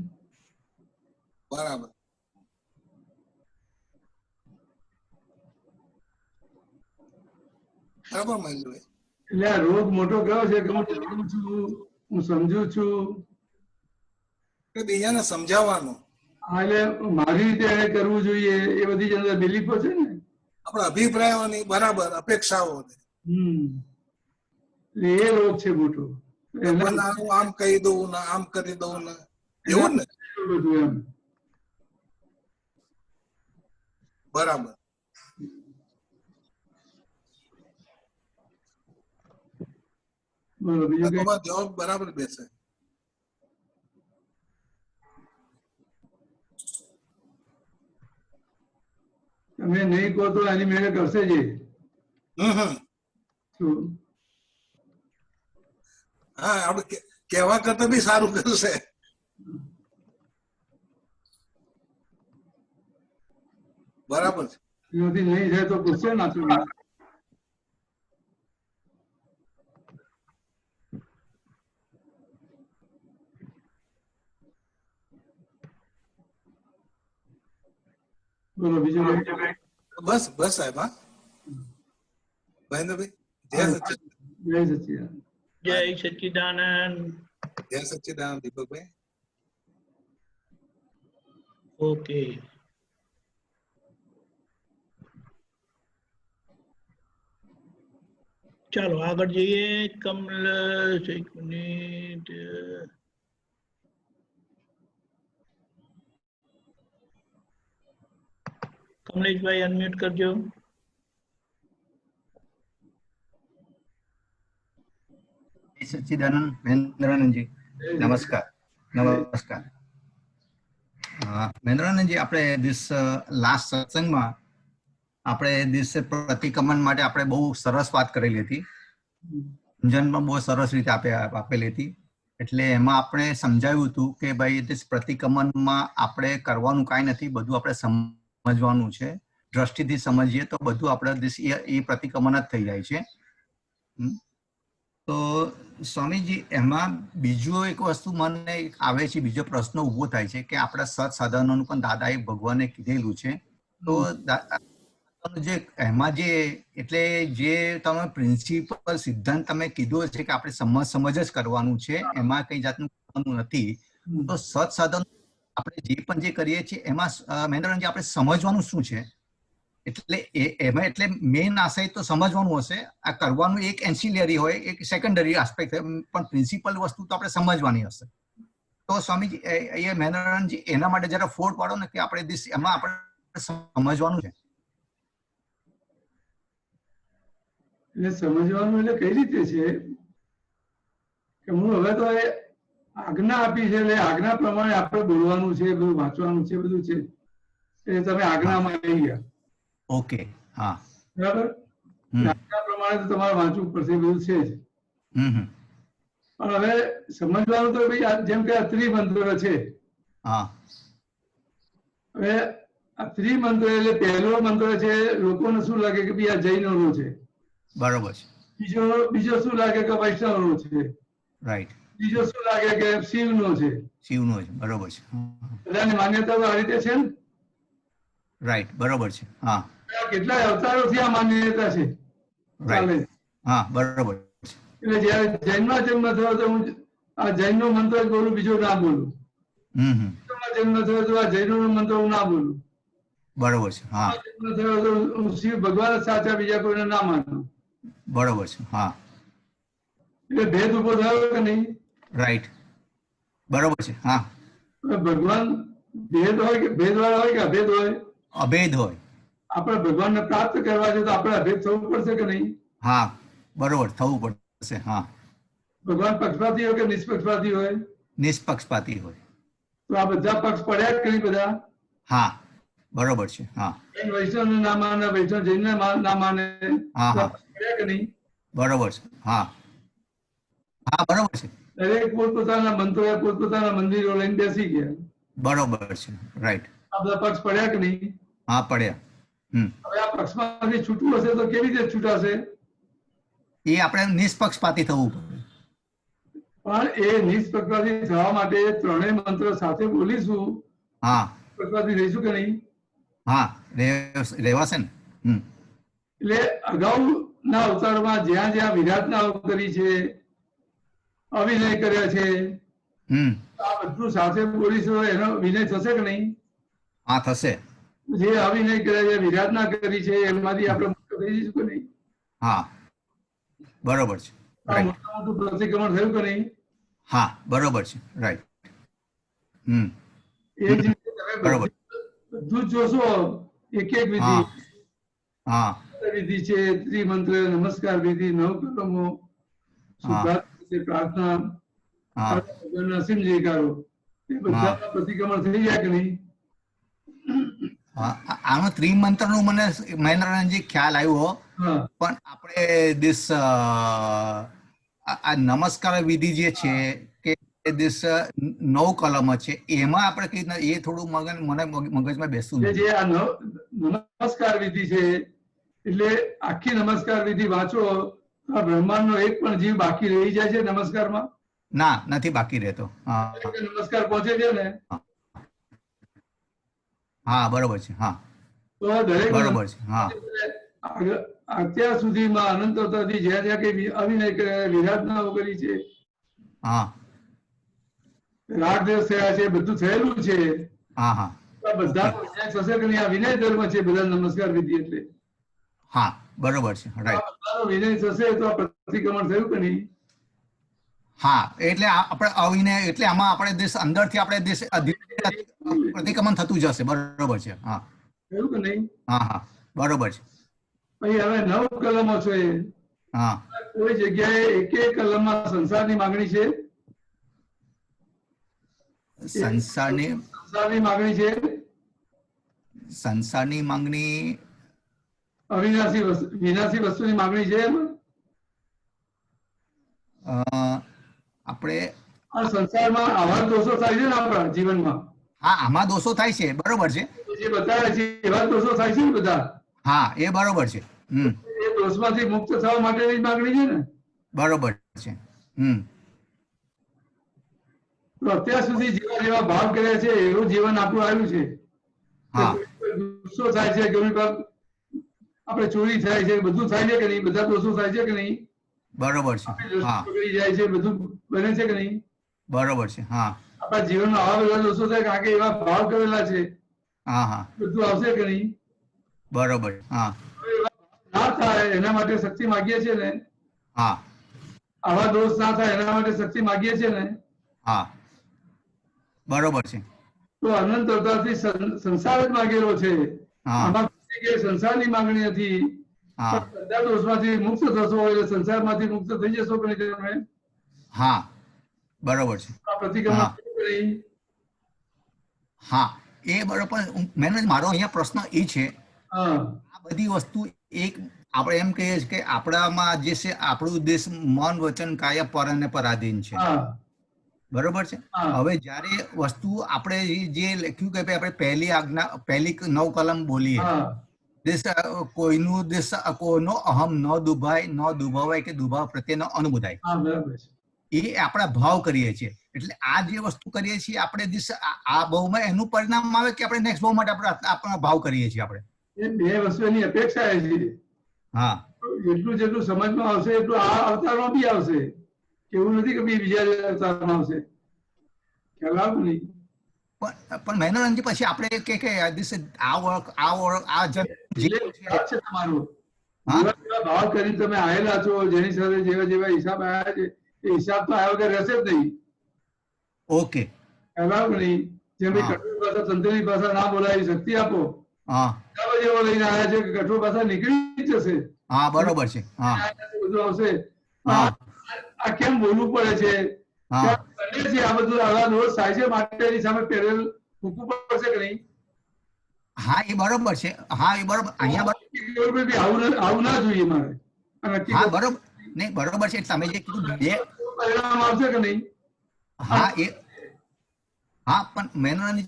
બરાબર. બરાબર મહેન્દ્રભાઈ. એટલે આ રોગ મોટો કયો છે કે હું જાણું છું, હું સમજુ છું. બીજાને સમજાવવાનું. હા, એટલે મારી રીતે એને કરવું જોઈએ એ બધી જ અંદર બિલીફો છે ને. આપણા અભિપ્રાયોની બરાબર અપેક્ષાઓ. એટલે એ રોગ છે મોટો. આમ કહી દઉં ને આમ કરી દઉં ને એવું ને. બધું એમ. બરાબર. બોલો બીજું કઈ? તમારો જવાબ બરાબર બેસે. તમે નહીં કહો તો એની મેળે કરશે જ. હા, આપણે કહેવા કરતા બી સારું કરશે. બરાબર છે. એનાથી નહીં થાય તો પૂછશે ના તો. બોલો બીજું કઈ? બસ બસ સાહેબ. હા મહેન્દ્રભાઈ, જય સચ્ચિદાનંદ. જય સચ્ચિદાનંદ. જય સચ્ચિદાનંદ. જય સચ્ચિદાનંદ દીપકભાઈ. ઓકે. ચાલો આગળ જઈએ. કમલેશ, એક મિનિટ. કમલેશભાઈ અનમ્યુટ કરજો. સચ્ચિદાનંદ મહેન્દ્રાનંદજી, નમસ્કાર. નમસ્કાર. મહેન્દ્રાનંદજી, આપણે દિસ લાસ્ટ સત્સંગમાં આપણે દિવસે પ્રતિક્રમણ માટે આપણે બહુ સરસ વાત કરેલી હતી. સમજણ પણ બહુ સરસ રીતે આપેલી હતી. એટલે એમાં આપણે સમજાવ્યું હતું કે ભાઈ પ્રતિક્રમણમાં આપણે કરવાનું કાંઈ નથી, બધું આપણે સમજવાનું છે. દ્રષ્ટિથી સમજીએ તો બધું આપણે એ પ્રતિક્રમણ જ થઈ જાય છે. તો સ્વામીજી, એમાં બીજું એક વસ્તુ મને આવે છે, બીજો પ્રશ્ન ઉભો થાય છે કે આપણા સત સાધનોનું પણ દાદાએ ભગવાને કીધેલું છે. તો જે એમાં જે એટલે જે તમે પ્રિન્સિપલ સિદ્ધાંત તમે કીધો છે કે આપણે સમજ જ કરવાનું છે, એમાં કઈ જાતનું કરવાનું નથી. તો સત સાધન આપણે જે પણ જે કરીએ છીએ એમાં મહેન્દ્રજી આપણે સમજવાનું શું છે? એટલે એમાં એટલે મેઇન આશય તો સમજવાનું હશે. આ કરવાનું એક એન્સિલરી હોય, એક સેકન્ડરી આસ્પેક્ટ, પણ પ્રિન્સિપલ વસ્તુ તો આપણે સમજવાની હશે. તો સ્વામીજી એ મહેન્દ્રજી એના માટે જરા ફોડ પાડો ને કે આપણે એમાં આપણે સમજવાનું છે. એટલે સમજવાનું એટલે કઈ રીતે છે કે હું હવે તો એ આજ્ઞા આપી છે એટલે આજ્ઞા પ્રમાણે આપણે બોલવાનું છે, બધું વાંચવાનું છે, બધું છે. એ તમે આજ્ઞામાં આવી ગયા. ઓકે. હા. બરાબર. આજ્ઞા પ્રમાણે તો તમારે વાંચવું પડશે, બધું છે જ. હમ. પણ હવે સમજવાનું તો ભાઈ જેમ કે આ ત્રિમંત્ર છે. હા. હવે આ ત્રિમંત્ર એટલે પહેલો મંત્ર છે, લોકોને શું લાગે કે ભાઈ આ જૈનોનો છે. બરોબર છે. બીજો શું લાગે કે વૈષ્ણવનો છે. રાઈટ. બીજો શું લાગે કે શિવનો છે. શિવનો છે. બરોબર છે. બધાની માન્યતાઓ આ રીતે છે ને. રાઈટ. બરોબર છે. હા. કેટલાય અવતારોથી આ માન્યતા છે. રાઈટ. હા. બરોબર છે. એટલે જયારે જૈનમાં જન્મ થયો તો હું આ જૈનનો મંત્ર જ બોલું, બીજો ના બોલું. જન્મ થયો તો આ જૈનનો મંત્ર હું ના બોલું. બરોબર છે. હા. જન્મ થયો તો હું શિવ ભગવાન જ સાચા, બીજા કોઈને ના માનું. બરોબર છે. હા. એટલે ભેદ ઉભો થયો કે નહીં? રાઈટ. બરોબર છે. હા. ભગવાન ભેદ હોય કે ભેદવાળા હોય કે અભેદ હોય? અભેદ હોય. આપણે ભગવાનને પ્રાપ્ત કરવા છે તો આપણે અભેદ થવું પડશે કે નહીં? હા. બરોબર, થવું પડશે. હા. ભગવાન પક્ષપાતી હોય કે નિષ્પક્ષપાતી હોય? નિષ્પક્ષપાતી હોય. તો આ બધા પક્ષ પડ્યા જ કરી બધા. હા. બરોબર છે. હા. વૈષ્ણવ ના માને, વૈષ્ણવ જૈન ના માને. હા. હા. પડ્યા કે નહીં? બરોબર છે. હા. હા. બરોબર છે. દરેક પોતપોતાના મંત્રો પોતપોતાના મંદિરો લઈને બેસી ગયા. બરોબર છે. રાઈટ. આ બધા પક્ષ પડ્યા કે નહીં? હા. પડ્યા. હવે આ પક્ષમાંથી છૂટવું હશે તો કેવી રીતે છૂટાશે? એ આપણે નિષ્પક્ષપાતી થવું પડે. પણ એ નિષ્પક્ષપાતી થવા માટે ત્રણેય મંત્ર સાથે બોલીશું. હા. પક્ષપાતી રહીશું કે નહીં? હા. રહેવાશે ને. એટલે અગાઉના અવતારમાં જ્યાં જ્યાં વિરાટના કરી છે, અભિનય કર્યા છે, આ બધું સાથે બોલીશું, એનો વિનય થશે કે નહીં? હા. થશે. જે અભિનય કર્યા છે, વિરાટના કરી છે, એમાંથી આપણે મુક્ત થઈ જઈશું કે નહીં? હા. બરોબર છે. મોટા મોટું પ્રતિક્રમણ થયું કે નહીં? હા. બરોબર છે. રાઈટ. એ જ રીતે તમે બરોબર. બધું જ જોશો, એક એક વિધિ. હા. વિધિ છે, ત્રિમંત્ર, નમસ્કાર વિધિ, નવકર્મો, શુદ્ધાત્મા પ્રાર્થના, નરસિંહ જયકારો, એ બધા પ્રતિક્રમણ થઈ જાય કે નહીં? આમાં ત્રિમંત્ર નું મને મહેન્દ્રનાથજી ખ્યાલ આવ્યો, પણ આપણે દિસ આ નમસ્કાર વિધિ જે છે કે દિસ 9 કલમ છે, એમાં આપણે કઈ રીતના એ થોડું મને મગજમાં બેસતું નથી. જે આ નમસ્કાર વિધિ છે એટલે આખી નમસ્કાર વિધિ વાંચો તો બ્રહ્માંડ નો એક પણ જીવ બાકી રહી જાય છે નમસ્કારમાં? ના, નથી બાકી રહેતો. નમસ્કાર પહોંચે છે ને? હા. બરોબર છે. હા. તો દરેક બરોબર છે. હા. અત્યાર સુધીમાં અનંત અવતારથી જ્યાં જ્યાં કઈ અભિનય કર્યા, વિરાટનાઓ કરી છે, હા, રાગદેશ થયા છે, બધું થયેલું છે. હા. હા. બધા વિનય થશે કે નહીં? આ વિનય ધર્મ છે બધા નમસ્કાર વિધિ એટલે. હા. બરોબર છે. રાઈટ. બધાનો વિનય થશે તો આ પ્રતિક્રમણ થયું કે નહીં? હા. એટલે આપણે અવિનય એટલે આમાં આપણે દેશ અંદરથી આપણે દેશ પ્રતિક્રમણ થતું જશે. બરોબર છે. હા. થયું કે નહીં? હા. હા. બરોબર છે. પછી હવે 9 કલમો છે. હા. કોઈ જગ્યાએ એક એક કલમમાં સંસારની માંગણી છે? સંસારની માંગણી છે? સંસારની માંગણી વિનાશી વસ્તુની માંગણી છે એમાં? આપણે સંસારમાં આવા દોષો થાય છે ને આપણા જીવનમાં? હા. આમાં દોષો થાય છે. બરોબર છે. જે બતાવે છે એવા દોષો થાય છે ને બધા? હા. એ બરોબર છે. એ દોષમાંથી મુક્ત થવા માટેની જ માંગણી છે ને? બરોબર છે. તો અત્યાર સુધી જેવા જેવા ભાવ કર્યા છે એવું જીવન આપણું આવ્યું છે. ગુસ્સો થાય છે, આપણે ચોરી થાય છે, બધું થાય છે કે નહીં? બધા દોષો થાય છે કે નહીં? બરોબર છે. હા. પકડી જાય છે, બધું બને છે કે નહીં? બરોબર છે. હા. આપણા જીવનમાં આવા બધા દોષો થાય કારણ કે એવા ભાવ કરેલા છે. હા. હા. બધું આવશે કે નહીં? બરોબર. હા. ના થાય એના માટે શક્તિ માગીએ છીએ ને? હા. આવા દોષ ના થાય એના માટે શક્તિ માગીએ છીએ ને? હા. બરોબર છે. તો અનંત અવતારથી સંસાર જ માગેલો છે. આમાં સંસારની માંગણી નથી. બધા દોષમાંથી મુક્ત થશો એટલે સંસારમાંથી મુક્ત થઈ જશો કે નહીં તમે? હા. બરોબર છે. પ્રતિક્રમણ કરી. હા એ બરોબર. મેં મારો અહીંયા પ્રશ્ન એ છે, હા આ બધી વસ્તુ એક આપણે એમ કહીએ છીએ કે આપણામાં જે છે આપણું દેશ મન વચન કાયા પર અને પરાધીન છે. હા બરોબર છે. હા હવે જ્યારે વસ્તુ આપણે જે લખ્યું કે ભાઈ આપણે પહેલી આજ્ઞા પહેલી 9 કલમ બોલીએ, હા દેશ કોઈનું દેશ કોઈનો અહમ ન દુભાય ન દુભાવાય કે દુભાવ પ્રત્યે ન અનુબુધાય, હા બરાબર છે. એ આપણા ભાવ કરીએ છીએ. એટલે આ જે વસ્તુ કરીએ છીએ આપણે આ ભાવમાં એનું પરિણામ આવે કે આપણે નેક્સ્ટ ભાવ માટે આપણા ભાવ કરીએ છીએ આપણે. એ બે વસ્તુની અપેક્ષા છે. હા એટલું જેટલું સમજમાં આવશે એટલું આ અવતારમાં બી આવશે. એવું નથી કે બીજા અવતારમાં આવશે. ખ્યાલ આવ્યો નહીં? પણ મહેનતજી પછી આપણે કે આ છે તમારું જેવા ભાવ કરી તમે આવેલા છો, જેની સાથે જેવા જેવા હિસાબ આવ્યા છે એ હિસાબ તો આવ્યા વગર રહેશે જ નહીં. ઓકે ખ્યાલ આવ્યો નહીં? જેમ કઠોર ભાષા તંત્રની ભાષા ના બોલાવી શક્તિ આપો. હા એવો લઈને આવ્યા છે કે કઠોર ભાષા નીકળી જ જશે. હા બરોબર છે. હા બધું આવશે. હા આ કેમ બોલવું પડે છે? હા આ બધું આવા રોજ થાય છે માટે એની સામે પેરેલ મૂકવું પડશે કે નહીં? હા એ બરોબર છે. હા એ બરોબર. અહીંયા આવું ના જોઈએ મારે. હા બરોબર. નહીં બરોબર છે. તમે જે કીધું બે પરિણામ આવશે કે નહીં? હા એ હા પણ મેનોની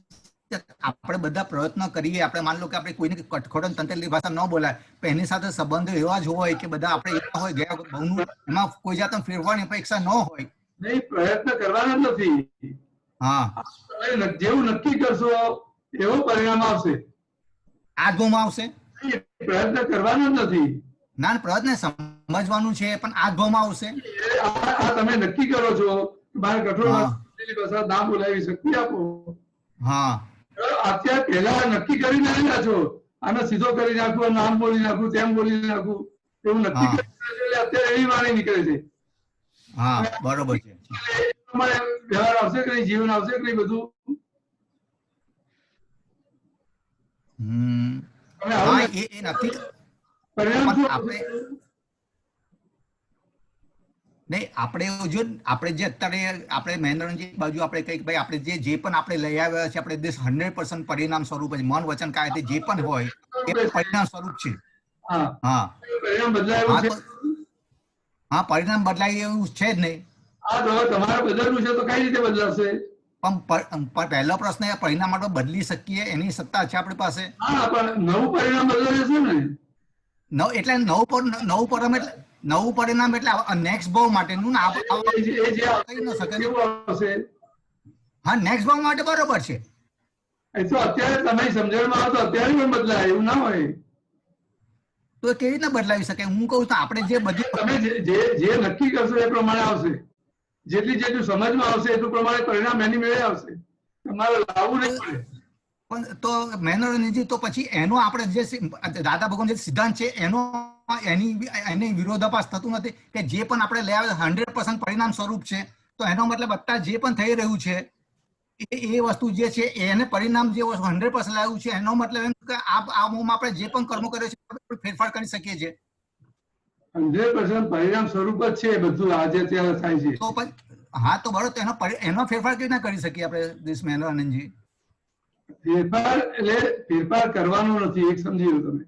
આપણે બધા પ્રયત્ન કરીએ. આપણે માની લો કે આપણે કોઈને કઠોળ તંત્રની ભાષા ન બોલાય, પણ એની સાથે સંબંધો એવા જ હોય કે બધા આપણે એવા હોય ગયા બહુનું એમાં કોઈ જાતનો ફેરફારની અપેક્ષા ન હોય. નહીં, પ્રયત્ન કરવાના જ નથી. હા જેવું નક્કી કરશો એવું પરિણામ આવશે. આ જ ભાવમાં આવશે. પ્રયત્ન કરવાનો જ નથી. ના પ્રયત્ન સમજવાનું છે પણ આ જ ભાવમાં આવશે. આ તમે નક્કી કરો છો મારે કઠોળ ભાષા ના બોલાવી શક્તિ આપો. હા અત્યારે પહેલા નક્કી કરીને આવેલા છો આને સીધો કરી નાખવું, નામ બોલી નાખવું, તેમ બોલી નાખવું, એવું નક્કી કરી અત્યારે એવી વાણી નીકળે છે. હા બરોબર છે. વ્યવહાર આવશે કે નહીં, જીવન આવશે કે નહીં, બધું એ નથી. પરિણામ શું આપણે નહીં આપણે જો આપણે જે અત્યારે આપણે મહેન્દ્રજી બાજુ આપણે કઈક ભાઈ આપણે જે પણ આપણે લઈ આવ્યા છે આપણે દેશ 100% પરિણામ સ્વરૂપ છે. મન વચન કાયથી જે પણ હોય એ પરિણામ સ્વરૂપ છે. હા પરિણામ બદલાયું છે. હા પરિણામ બદલાય એવું છે જ નહીં. તમારે બદલવું છે તો કઈ રીતે બદલાશે? પણ પહેલો પ્રશ્ન એ પરિણામ માટે બદલી શકીએ એની સત્તા છે આપણી પાસે. હા પણ નવું પરિણામ બદલાય છે ને. એટલે નવું પરિણામ એટલે નેક્સ્ટ ભાવ માટેનું કહી ન શકે. હા નેક્સ્ટ ભાવ માટે બરોબર છે. એ તો અત્યારે તમે સમજણમાં આવો તો અત્યારે પણ બદલાય એવું ના હોય. તો કેવી રીતે બદલાવી શકે? હું કહું છું આપણે જે બધી તમે જે નક્કી કરશો એ પ્રમાણે આવશે. જેટલું સમજમાં આવશે એટલું પ્રમાણે પરિણામ એની મેળે આવશે. તમારે લાવવું નહીં પડે. પણ તો મેનોરંજનજી તો પછી એનો આપણે જે દાદા ભગવાન જે સિદ્ધાંત છે એની વિરોધાભાસ થતું નથી કે જે પણ આપણે લઈ આવે 100% પરિણામ સ્વરૂપ છે તો એનો મતલબ અત્યારે જે પણ થઈ રહ્યું છે એ વસ્તુ જે છે એને પરિણામ જે 100% લાવ્યું છે એનો મતલબ એમ કે આ મોમાં આપણે જે પણ કર્મો કર્યો છે ફેરફાર કરી શકીએ છીએ. 100% પરિણામ સ્વરૂપ જ છે બધું આજે ત્યારે થાય છે. તો હા તો બરોબર એનો ફેરફાર કેવી રીતે કરી શકીએ આપણે દેશ મેનોરંજનજી? ફેરફાર કરવાનો નથી. એક સમજી લો તમે.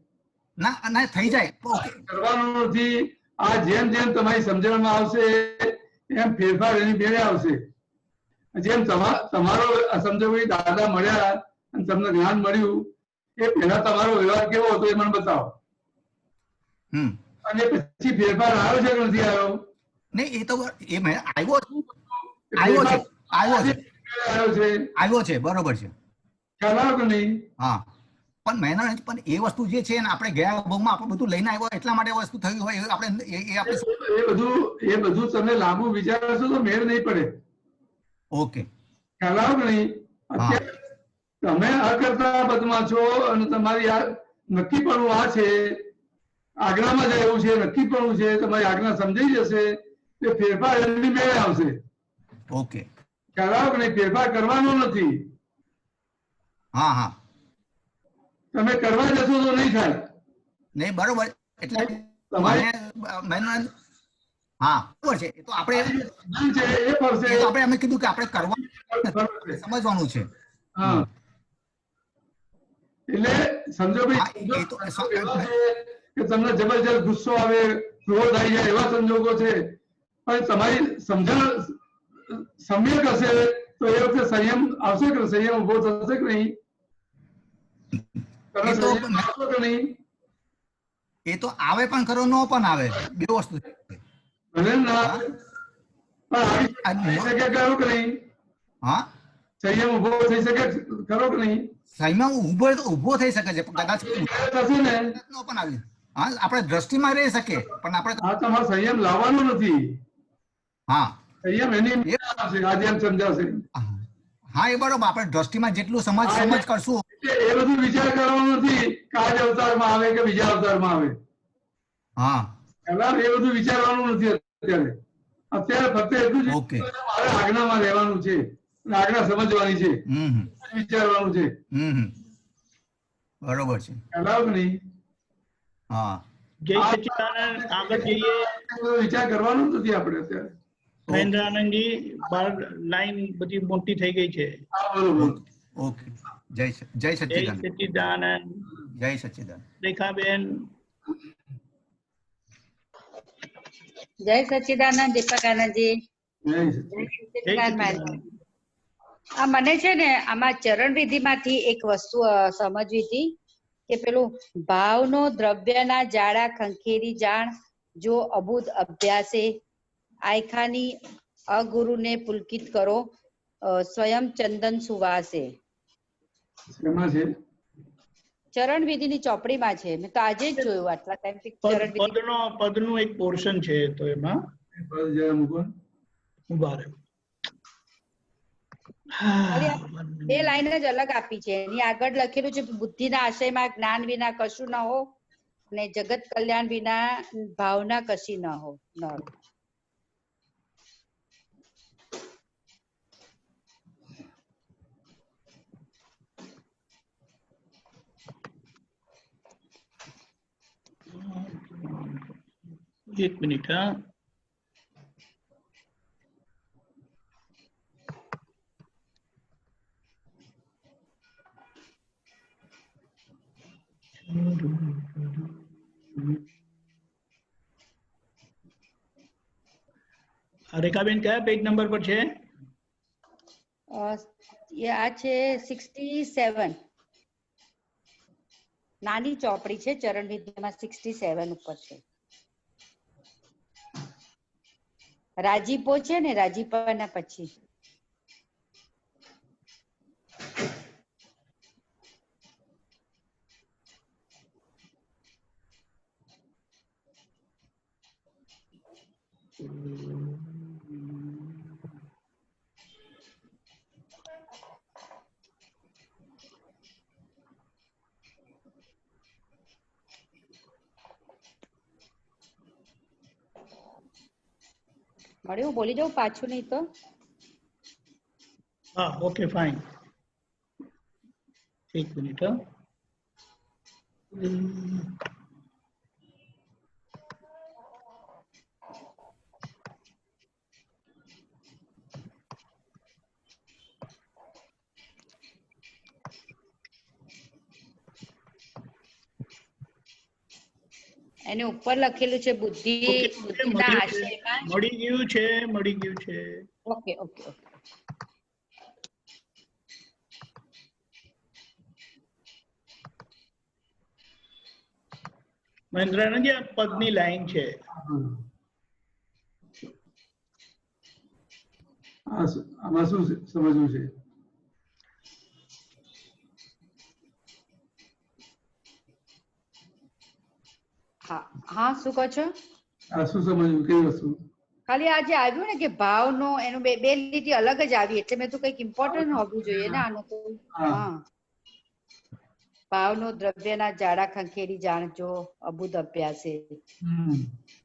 ના થઈ જાય કરવાનું નથી. આ જેમ જેમ તમારી સમજણમાં આવશે એમ ફેરફાર એની મેળે આવશે. જેમ તમારો સમજણ દાદા મળ્યા અને તમને જ્ઞાન મળ્યું એ પહેલા તમારો વ્યવહાર કેવો હતો એ મને બતાવો. અને પછી ફેરફાર આવ્યો છે કે નથી આવ્યો? નહીં એ તો આવ્યો છે બરોબર છે. ખ્યાલ આવ્યો કે નહીં? હા પણ મહેનત પણ એ વસ્તુ જે છે ને આપણે ગયા ભાવમાં આપણે બધું લઈને આવ્યો એટલા માટે વસ્તુ થયું હોય આપણે એ બધું તમે લાંબુ વિચારશો તો મેળ નહીં પડે. ઓકે ખ્યાલ આવ્યો કે નહીં? અત્યારે તમે અકર્તા પદમાં છો અને તમારી આ નક્કીપણું આ છે, આજ્ઞામાં જ એવું છે, નક્કીપણું છે, તમારી આજ્ઞા સમજાઈ જશે એ ફેરફાર એની મેળે આવશે. ઓકે ખ્યાલ આવ્યો કે નહીં? ફેરફાર કરવાનો નથી. હા હા તમે કરવા જશો તો નહીં થાય. નહીં બરોબર. એટલે હા બરાબર છે. એ તો આપણે છે એ ફરશે. એ તો આપણે એમ કીધું કે આપણે કરવા સમજવાનું છે. હા એટલે સમજો હા, ભાઈ એ તો કે તમને જબરજસ્ત ગુસ્સો આવે, ક્રોધ આવી જાય એવા સંજોગો છે, પણ તમારી સમજણ સમ્યક હશે તો એ વખતે સંયમ આવશે કે સંયમ ઉભો થશે કે નહીં? તમે એ તો સંયમ આવશો કે નહીં? એ તો આવે પણ ખરો, નો પણ આવે, બે વસ્તુ છે. ભલે ના આવે, પણ આવી શકે ખરો કે નહીં? હા સંયમ ઉભો થઈ શકે ખરો કે નહીં? સંયમ ઉભો થઈ શકે છે, પણ કદાચ થશે ને નો પણ આવી. હા આપણે દ્રષ્ટિમાં રહી શકે પણ આપણે આ તમારે સંયમ લાવવાનો નથી. હા સંયમ એની આવશે આજે એમ સમજાશે. હા એ બરોબર, આપણે દ્રષ્ટિમાં જેટલું સમજ કરશું એ બધું વિચાર કરવાનો નથી કે આજ અવતારમાં આવે કે બીજા અવતારમાં આવે. હા પહેલા એ બધું વિચારવાનું નથી. અત્યારે ફક્ત એટલું જ મારે આજ્ઞામાં રહેવાનું છે, આજ્ઞા સમજવાની છે, વિચારવાનું છે. બરોબર છે. પહેલા નહીં. હા જય સચ્ચિદાનંદ. આગળ જઈએ. વિચાર કરવાનો નથી આપણે અત્યારે. મહેન્દ્ર આનંદજી, લાઈન બધી મોટી થઈ ગઈ છે. ઓકે. જય સચ્ચિદાનંદ. સચ્ચિદાનંદ. જય સચ્ચિદાનંદ. રેખાબેન. જય સચ્ચિદાનંદ દીપક આનંદજી. આ મને છે ને આમાં ચરણ વિધિમાંથી એક વસ્તુ સમજવી હતી કે પેલું ભાવનો દ્રવ્યના જાડા ખંખેરી જાણ જો અબુધ અભ્યાસે આયખાની અગુરુને પુલકિત કરો સ્વયં ચંદન સુવાસે. ચરણ વિધિની ચોપડીમાં છે. મેં તો આજે જ જોયું આટલા ટાઈમ. પદનું એક પોર્શન છે તો એમાં ઉભા રહ્યો. બે લાઈન જ અલગ આપી છે. એની આગળ લખેલું છે બુદ્ધિના આશયમાં જ્ઞાન વિના કશું ન હો અને જગત કલ્યાણ વિના ભાવના કશી ન હો. એક મિનિટ. હા રેખાબેન કયા પેજ નંબર પર છે? આ છે 67. નાની ચોપડી છે ચરણ વિદ્યામાં 67 ઉપર છે. રાજીપો છે ને, રાજીપાના પછી મળ્યું. બોલી જાઉં પાછું નહીં તો. હા ઓકે ફાઇન. એક મિનિટ. એની ઉપર લખેલું છે બુદ્ધિના આશયમાં. મળી ગયું છે, મળી ગયું છે. Okay okay okay. મહેન્દ્રાનંદજી આ પદની લાઈન છે. આમાં શું સમજવું છે? હા શું કહો છો? આ શું સમજવું? કઈ વસ્તુ? ખાલી આજે આવ્યું ને કે ભાવનો એનું બે લીટી અલગ જ આવી એટલે મેં તો કઈક ઇમ્પોર્ટન્ટ હોવું જોઈએ ને આનું તો. હા ભાવનો દ્રવ્યના જાડા ખંખેરી જાણજો અબુધ અભ્યાસે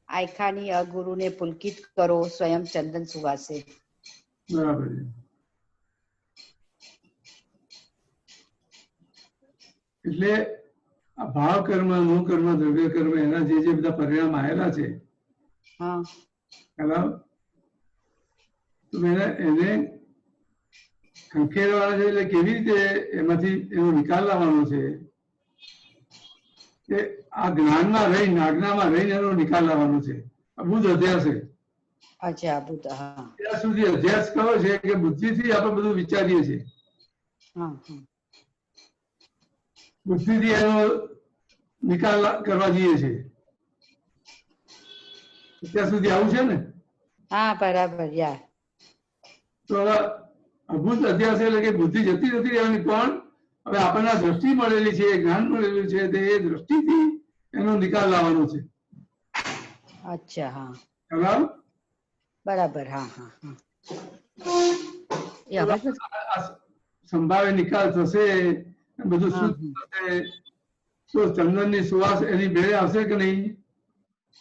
આયખાની અગુરુને પુલકિત કરો સ્વયં ચંદન સુવાસે. બરાબર. એટલે આ ભાવ કર્મ, નો કર્મ, દ્રવ્ય કર્મ એના જે બધા પરિણામ આવેલા છે ખ્યાલ તો એને ખંખેરવાના છે એટલે કેવી રીતે એમાંથી એનો નિકાલ લાવવાનો છે કે આ જ્ઞાનમાં રહીને આજ્ઞામાં રહીને એનો નિકાલ લાવવાનો છે. બુદ્ધ અધ્યાસ છે. અચ્છા બુદ્ધ. હા ત્યાં સુધી અધ્યાસ કયો છે કે બુદ્ધિથી આપણે બધું વિચારીએ છીએ, હા બુદ્ધિથી એનો નિકાલ કરવા જઈએ છીએ. ત્યાં સુધી આવું છે ને. હા બરાબર યાર. તો અભૂત અધ્યાસ એટલે કે બુદ્ધિ જતી નથી રહેવાની, પણ હવે આપણને દ્રષ્ટિ મળેલી છે, જ્ઞાન મળેલું છે, તે એ દ્રષ્ટિથી એનો નિકાલ લાવવાનો છે. અચ્છા હા ખ્યાલ બરાબર. હા હા હા એ હવે સંભાવે નિકાલ થશે, બધું શુદ્ધ થશે, તો ચંદનની સુવાસ એની ભેળે આવશે કે નહીં?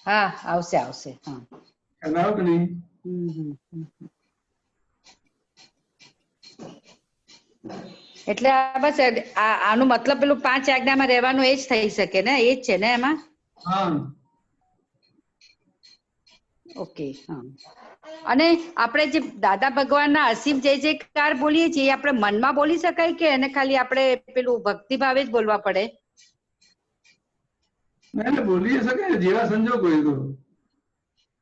હા આવશે આવશે. હા ખ્યાલ આવ્યો કે નહીં? એટલે આ બસ આનો મતલબ પેલું 5 આજ્ઞામાં રહેવાનું એ જ થઈ શકે ને, એ જ છે ને એમાં? હા ઓકે. હા અને આપણે જે દાદા ભગવાનના અસીમ જય જયકાર બોલીએ છીએ એ આપણે મનમાં બોલી શકાય કે એને ખાલી આપણે પેલું ભક્તિભાવે જ બોલવા પડે? એટલે બોલી શકે જેવા સંજોગ હોય તો.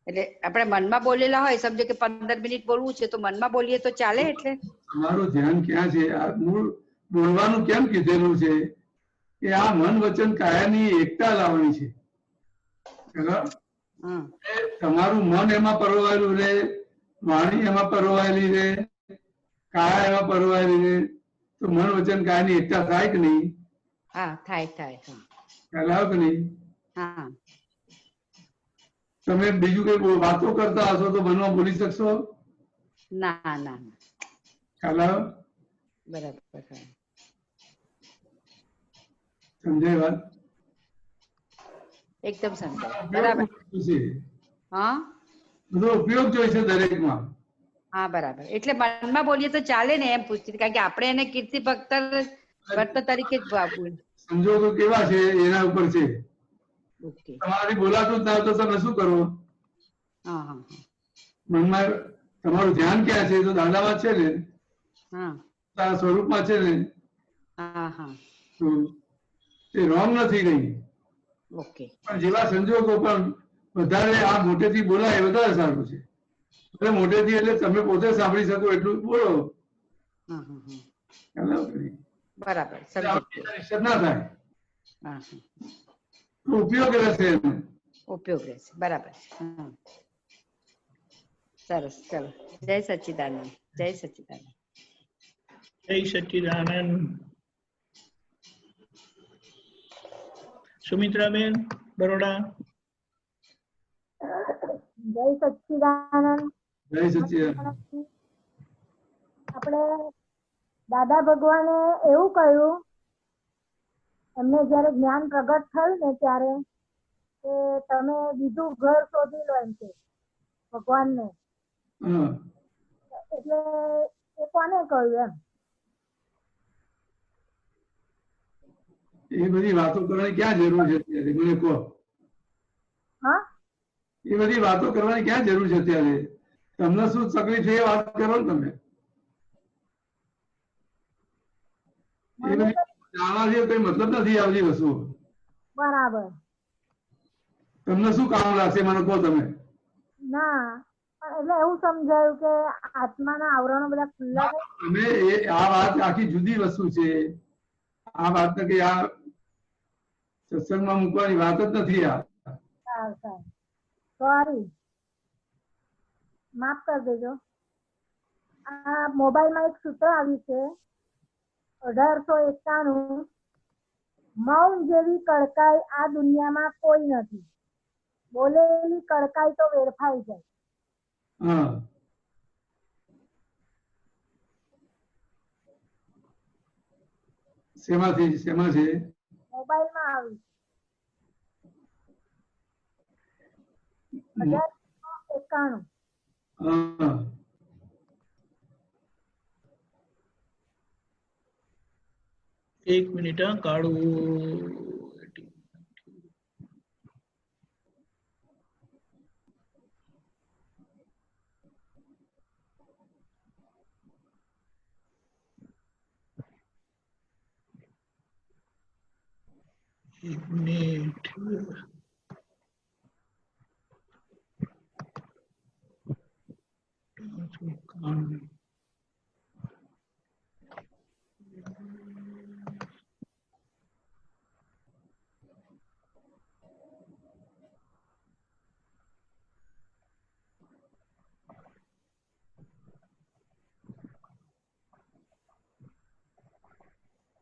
એટલે આપણે મનમાં બોલેલા હોય, સમજો કે 15 મિનિટ બોલવું છે તો મનમાં બોલીએ તો ચાલે? એટલે તમારું ધ્યાન ક્યાં છે? આ મૂળ બોલવાનું કેમ કીધેલું છે કે આ મન વચન કાયાની એકતા લાવવાની છે. બરાબર? તમારું મન એમાં પરોવાયેલું રહે, વાણી એમાં પરોવાયેલી રહે, કાયા એમાં પરોવાયેલી રહે, તો મન વચન કાયાની એકતા થાય કે નહીં? હા થાય થાય. ખ્યાલ આવ્યો કે નહીં? હા તમે બીજું કઈ વાતો કરતા હશો તો મનમાં બોલી શકશો? ના ના. ખ્યાલ આવ્યો? બરાબર. સમજાય વાત? એકદમ સમજાય. બરાબર. હા બધો ઉપયોગ જોઈએ છે દરેકમાં. હા બરાબર. એટલે મનમાં બોલીએ તો ચાલે ને એમ પૂછતી, કારણ કે આપણે એને કીર્તિ ભક્ત તરીકે જ ભાવવું. સંજોગો કેવા છે એના ઉપર છે. ઓકે. તમારાથી બોલાતું જ ના તો તમે શું કરો? હા હા મનમાં તમારું ધ્યાન ક્યાં છે? તો દાદામાં છે ને, હા તારા સ્વરૂપમાં છે ને. હા હા તે રોંગ નથી કઈ. ઓકે. પણ જેવા સંજોગો પણ વધારે આ મોટેથી બોલાય એ વધારે સારું છે. એટલે મોટેથી એટલે તમે પોતે સાંભળી શકો એટલું બોલો. બરાબર ના થાય તો ઉપયોગ રહેશે એનો. ઉપયોગ રહેશે. બરાબર. સરસ. ચલો જય સચ્ચિદાનંદ. જય સચ્ચિદાનંદ. જય સચ્ચિદાનંદ. સુમિત્રાબેન બરોડા. જય સચ્ચિદાનંદ. જય સચ્ચિદાનંદ. આપણે દાદા ભગવાને એવું કહ્યું, એમને જયારે જ્ઞાન પ્રગટ થયું ને ત્યારે કે તમે બીજું ઘર શોધી લો એમ કે ભગવાનને. એટલે એ કોને કહ્યું એમ? એ બધી વાતો કરવાની ક્યાં જરૂર છે અત્યારે? મને કહો. હા એ બધી વાતો કરવાની ક્યાં જરૂર છે અત્યારે? તમને શું તકલીફ છે એ વાત કરો ને તમે. એ બધી જાણવાથી કઈ મતલબ નથી આ બધી વસ્તુઓ. બરાબર. તમને શું કામ લાગશે મને કહો તમે. ના એટલે એવું સમજાયું કે આત્માના આવરણો બધા ખુલ્લા થાય. અમે આ વાત આખી જુદી વસ્તુ છે. આ વાત કે આ સત્સંગમાં મૂકવાની વાત જ નથી. આ સોરી, માફ કરી દેજો. આ મોબાઈલમાં એક સૂત્ર આવ્યું છે 1891, મૌન જેવી કડકાઈ આ દુનિયામાં કોઈ નથી, બોલેલી કડકાઈ તો વેડફાઈ જાય. શેમાં છે? મોબાઈલમાં આવ્યું 1891. એક મિનિટ કાઢું. એક મિનિટ.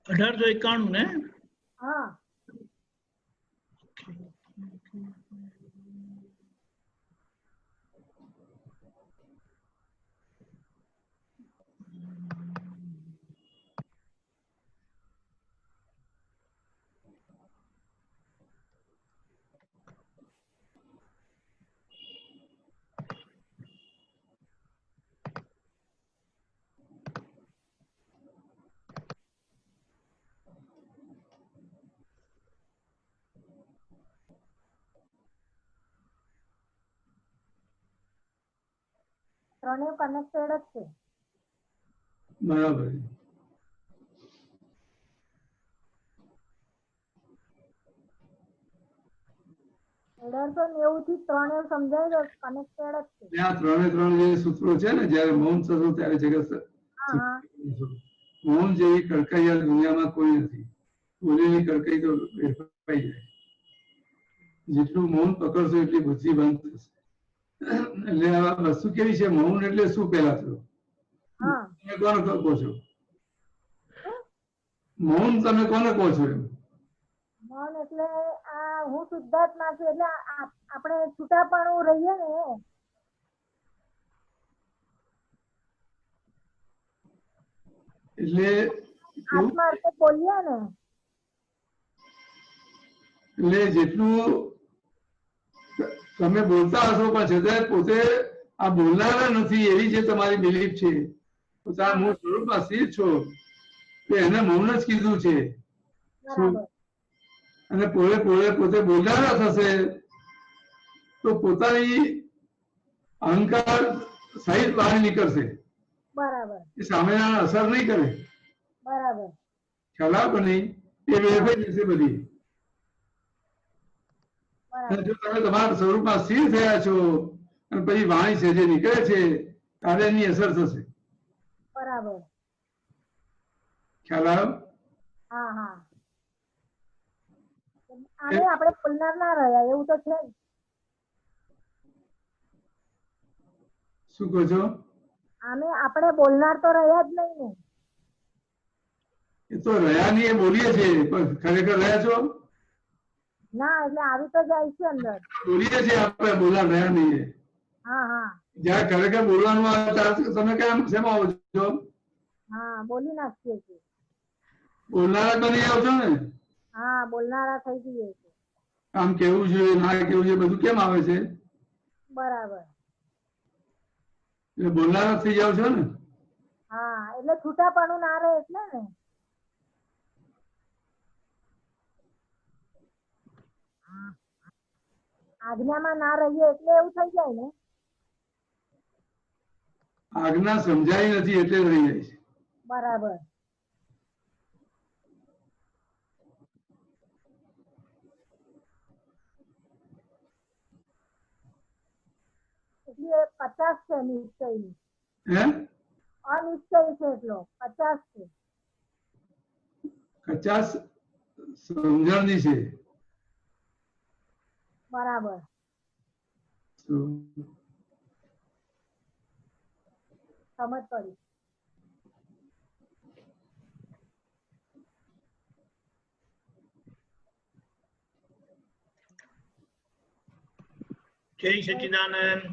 $1891 ને? હા. ત્રણેય કનેક્ટેડ જ છે. બરાબર. 1890 થી ત્રણેય સમજાય તો કનેક્ટેડ જ છે. ત્યાં ત્રણ જે સૂત્રો છે ને, જ્યારે મૌન થતું ત્યારે જગત મૌન જેવી કડકાઈ આ દુનિયામાં કોઈ નથી. બોલેલી કડકાઈ તો વેડફાઈ જાય. જેટલું મૌન પકડશો એટલી બુદ્ધિ બંધ થશે. એટલે આ વસ્તુ કેવી છે? મૌન એટલે શું? પહેલા તો તમે કોને કહો છો? મૌન તમે કોને કહો છો? મૌન એટલે આ હું શુદ્ધાત્મા છું એટલે આપણે છૂટાપણું રહીએ ને. એટલે આત્મા એટલે બોલીએ ને. એટલે જેટલું તમે બોલતા હશો પણ છતાં પોતે આ બોલનારા નથી એવી જે તમારી બિલીફ છે. પોતાના મૂળ સ્વરૂપમાં સ્થિર છો તો એને મૌન જ કીધું છે. અને પોતે બોલનારા થશે તો પોતાની અહંકાર સહિત બહાર નીકળશે. બરાબર. એ સામેના અસર નહીં કરે. બરાબર. ખ્યાલ આવે નહીં? એ વેરફાઈ જશે બધી. જો તમે તમારા સ્વરૂપમાં સ્થિર થયા છો અને પછી વાણી છે જે નીકળે છે ત્યારે એની અસર થશે. બરાબર. ખ્યાલ આવે? હા હા. આને આપણે બોલનાર ના રહ્યા એવું તો છે. શું કહો છો? આને આપણે બોલનાર તો રહ્યા જ નહીં ને. એ તો રહ્યા નહીં એ બોલીએ છીએ પણ ખરેખર રહ્યા છો? ના, એટલે આવી તો જાય છે અંદર. બોલીએ છીએ આપણે, બોલનાર રહ્યા નહીં. હા હા. જ્યાં ખરેખર બોલવાનું આવે ત્યારે તમે કેમ શેમાં આવો છો? હા, બોલી નાખીએ છીએ. બોલનારા તો નહીં આવશો ને? હા, બોલનારા થઈ જઈએ છે. આમ કેવું જોઈએ ના કેવું જોઈએ બધું કેમ આવે છે? બરાબર. એટલે બોલનારા થઈ જાવ છો ને? હા, એટલે છૂટાપણું ના રહે એટલે ને. આજ્ઞામાં ના રહીએ એટલે એવું થઈ જાય ને. આજ્ઞા સમજાઈ નથી એટલે રહી જાય છે. બરાબર. એટલે 50 છે નિશ્ચયની. અનિશ્ચય છે એટલો 50 છે. 50 સમજણની છે. બરાબર. સમજ પડી. જય સચ્ચિદાનંદ.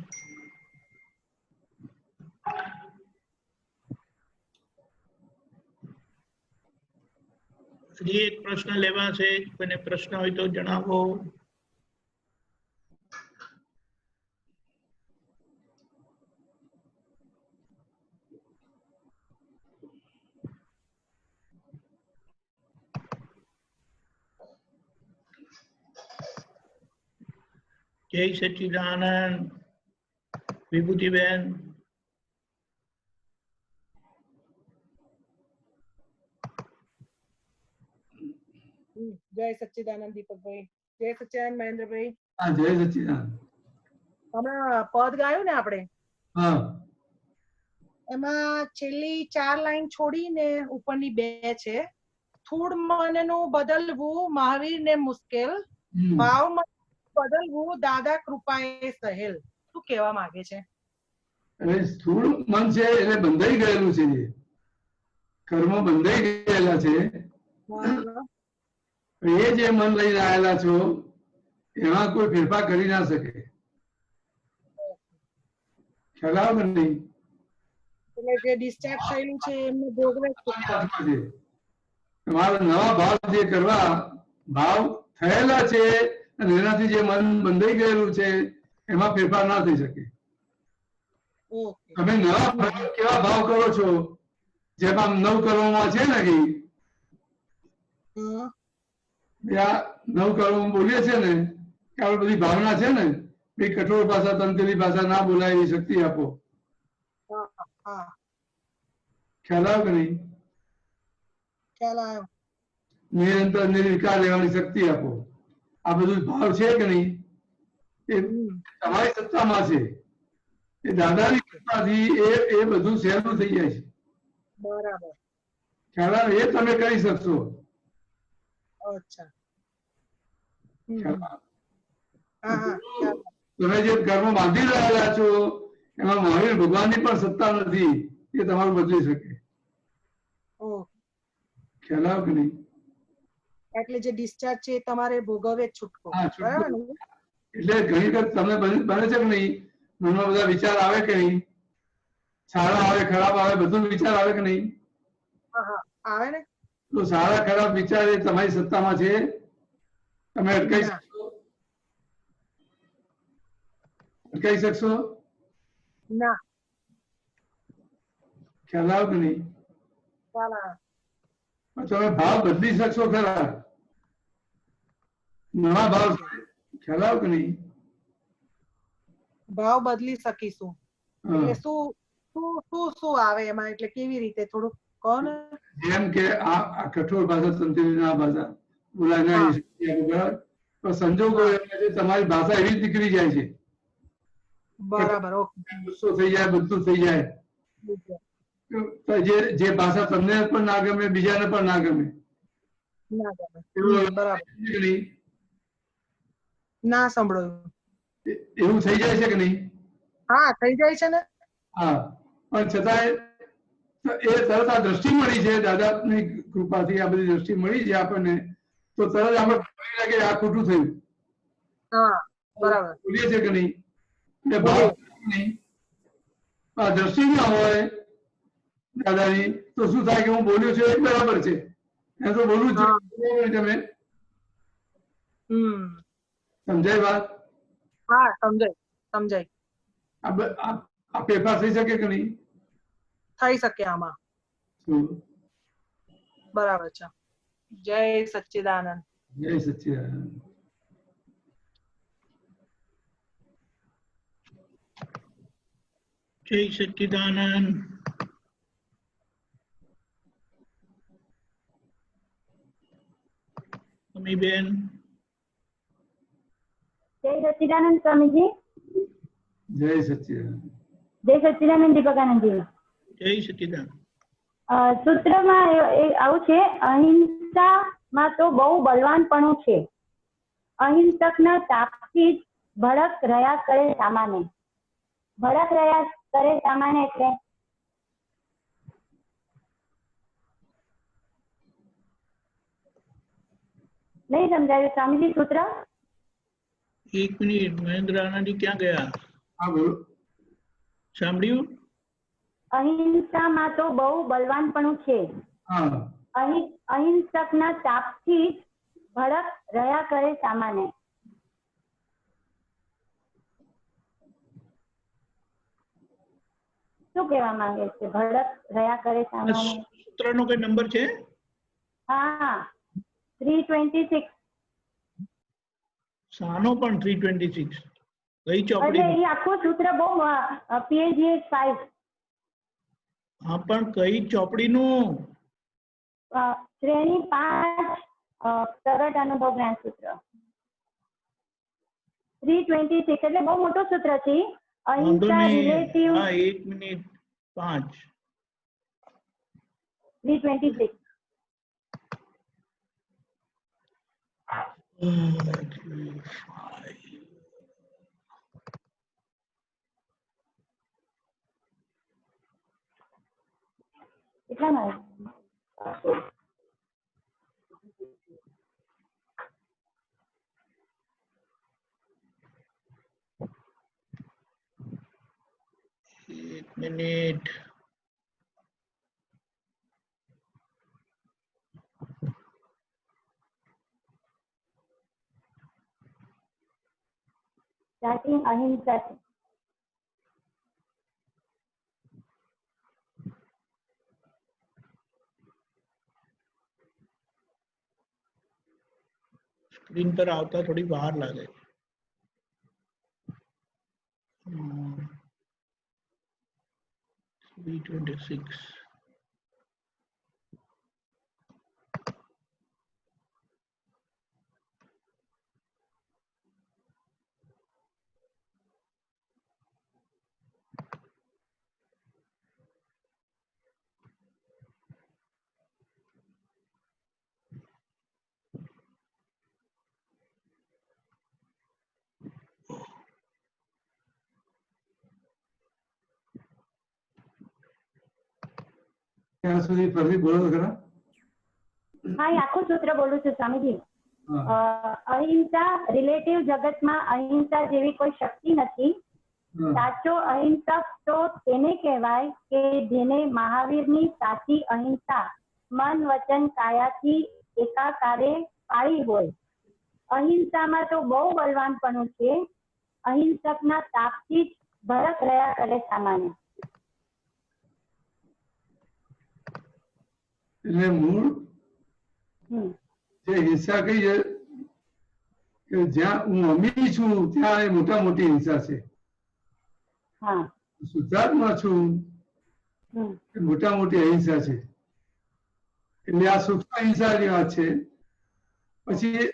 હજી એક પ્રશ્ન લેવા છે. કોઈને પ્રશ્ન હોય તો જણાવો. જય સચ્ચિદાનંદ. વિભૂતિબેન. જય સચ્ચિદાનંદ દીપકભાઈ, જય સચ્ચિદાનંદ મહેન્દ્રભાઈ. હા, જય સચ્ચિદાનંદ. હમણાં પદ ગાયું ને આપણે, હા, એમાં છેલ્લી 4 લાઈન છોડીને ઉપરની 2 છે. થોડ મનનું બદલવું મહાવીરને મુશ્કેલ, ભાવ બદલવું દાદા કૃપાએ સહેલ. શું કહેવા માંગે છે? એટલે સ્થૂળ મન છે એટલે બંધાઈ ગયેલું છે, કર્મ બંધાઈ ગયેલા છે. એ જે મન લઈને આવેલા છો એમાં કોઈ ફેરફાર કરી ના શકે. ખ્યાલ આવે કે નહીં? એટલે જે ડિસ્ચાર્જ થયેલું છે એમને ભોગવે છે. તમારો નવા ભાવ જે કરવા ભાવ થયેલા છે અને એનાથી જે મન બંધાઈ ગયેલું છે એમાં ફેરફાર ના થઈ શકે. તમે નવા કેવા ભાવ કરો છો, જેમ આમ 9 કરોડમાં છે ને કે 9 કરોડ બોલીએ છે ને કે આપણે બધી ભાવના છે ને, એ કઠોર ભાષા તંત્રી ભાષા ના બોલાય એવી શક્તિ આપો. ખ્યાલ આવ્યો કે નહીં? ખ્યાલ આવ્યો. નિરંતર નિર્વિકાર રહેવાની શક્તિ આપો. આ બધું ભાવ છે કે નહીં એ તમારી સત્તામાં છે. એ દાદાની કૃપાથી એ બધું સહેલું થઈ જાય છે. બરાબર. ખ્યાલ આવે? એ તમે કરી શકશો. અચ્છા. તમે જે કર્મ બાંધી રહેલા છો એમાં મહાવીર ભગવાનની પણ સત્તા નથી એ તમારું બદલી શકે. ખ્યાલ આવે કે નહીં? એટલે જે ડિસ્ચાર્જ છે એ તમારે ભોગવે છૂટકો. બરાબર ને? એટલે ઘણી વખત તમને બને છે કે નહીં, મનમાં બધા વિચાર આવે કે નહીં, સારા આવે ખરાબ આવે બધું વિચાર આવે કે નહીં? આવે ને. તો સારા ખરાબ વિચાર એ તમારી સત્તામાં છે, તમે અટકાઈ શકશો? અટકાઈ શકશો? ના. ખ્યાલ આવે કે નહીં? ખ્યાલ આવે. તમે ભાવ બદલી શકશો ખરા? નવા ભાવ. ખ્યાલ આવે કે નહીં? ભાવ બદલી શકીશું એટલે શું આવે એમાં, એટલે કેવી રીતે થોડું કહો ને. જેમ કે આ કઠોર ભાષા તંત્રીના ભાષા બોલાય ના સંજોગો તમારી ભાષા એવી જ નીકળી જાય છે. બરાબર. ગુસ્સો થઈ જાય, બધું થઈ જાય. જે ભાષા તમને પણ ના ગમે બીજાને પણ ના ગમે. બરાબર. ના સાંભળ્યું. એવું થઈ જાય છે કે નહીં? હા, થઈ જાય છે ને. હા, પણ છતાંય એ તરત આ દ્રષ્ટિ મળી છે દાદાની કૃપાથી, આ બધી દ્રષ્ટિ મળી છે આપણને, તો તરત આપણે લાગે આ ખોટું થયું. હા, બરાબર. બોલીએ છે કે નહીં? આ દ્રષ્ટિ ના હોય દાદાની તો શું થાય કે હું બોલ્યો છું એ બરાબર છે, એ તો બોલું છું. તમે સમજાય વાત? હા, સમજાય. આ ફેરફાર થઈ શકે કે નહીં? થઈ શકે આમાં. બરાબર છે. જય સચ્ચિદાનંદ. જય સચ્ચિદાનંદ. જય સચ્ચિદાનંદ. અમીબેન. જય સચ્ચિદાનંદ સ્વામીજી. જય સચ્ચિદાનંદ. જય સચ્ચિદાનંદ દીપકાનંદજી. જય સચ્ચિદાનંદ. સૂત્રમાં આવું છે, અહિંસામાં તો બહુ બળવાનપણું છે, અહિંસકના તાપથી જ ભડક રહ્યા કરે સામાન્ય. ભડક રહ્યા કરે સામાન્ય એટલે નહીં સમજાયું સ્વામીજી સૂત્ર. એક મિનિટ, મહેન્દ્ર આનંદી ક્યાં ગયા? હા, બોલો. સાંભળ્યું? અહિંસામાં તો બહુ બળવાનપણું છે, અહિંસકના તાપથી જ ભડક રહ્યા કરે સામાન્ય. શું કહેવા માંગે છે? ભડક રહ્યા કરે સામાન્ય. સૂત્રનો કોઈ નંબર છે? હા, 326. સાનો પણ 326? કઈ ચોપડી? એટલે એ આખું સૂત્ર બહુ પેજ 5. હા, પણ કઈ ચોપડીનું? શ્રેણી 5 પ્રગટ અનુભવ જ્ઞાન સૂત્ર 326 એટલે બહુ મોટું સૂત્ર છે. અહિંસા રિલેટિવ. હા 1 મિનિટ 5 326 કેટલામાં? એક મિનિટ. સ્ટાર્ટિંગ અહિંસા છે. સ્ક્રીન પર આવતા થોડી વાર લાગે. 326 ત્યાં સુધી ફરી બોલો ખરા. હા એ આખું સૂત્ર બોલું છું સ્વામીજી. અહિંસા રિલેટિવ જગતમાં અહિંસા જેવી કોઈ શક્તિ નથી. સાચો અહિંસક તો તેને કહેવાય કે જેને મહાવીરની સાચી અહિંસા મન વચન કાયાથી એકાકારે પાળી હોય. અહિંસામાં તો બહુ બળવાનપણું છે. અહિંસકના તાપથી જ ભરક રહ્યા કરે સામાન્ય. એટલે મૂળ જે હિંસા કઈ છે કે જ્યાં હું અમી છું ત્યાં એ મોટા મોટી હિંસા છે. શુદ્ધાત્મા છું એ મોટા મોટી અહિંસા છે. એટલે આ સૂક્ષ્મ હિંસાની વાત છે. પછી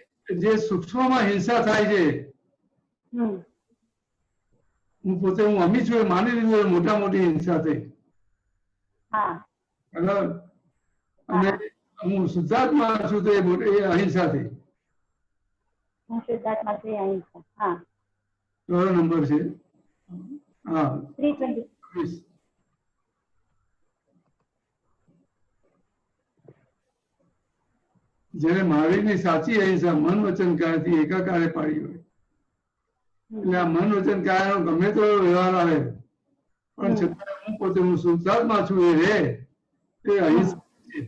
જે સૂક્ષ્મમાં હિંસા થાય છે હું પોતે હું અમી છું એ માની લીધું મોટા મોટી હિંસા થઈ. અને હું શુદ્ધાત્મા છું તો એ અહિંસા થઈ. કયો નંબર છે? હા 326. જેને મહાવીરની સાચી અહિંસા મન વચન કાયાથી એકાકારે પાડી હોય. એટલે આ મન વચન કાયાનો ગમે તો વ્યવહાર આવે પણ છતાં હું પોતે હું શુદ્ધાત્મા છું એ રે એ અહિંસા છે.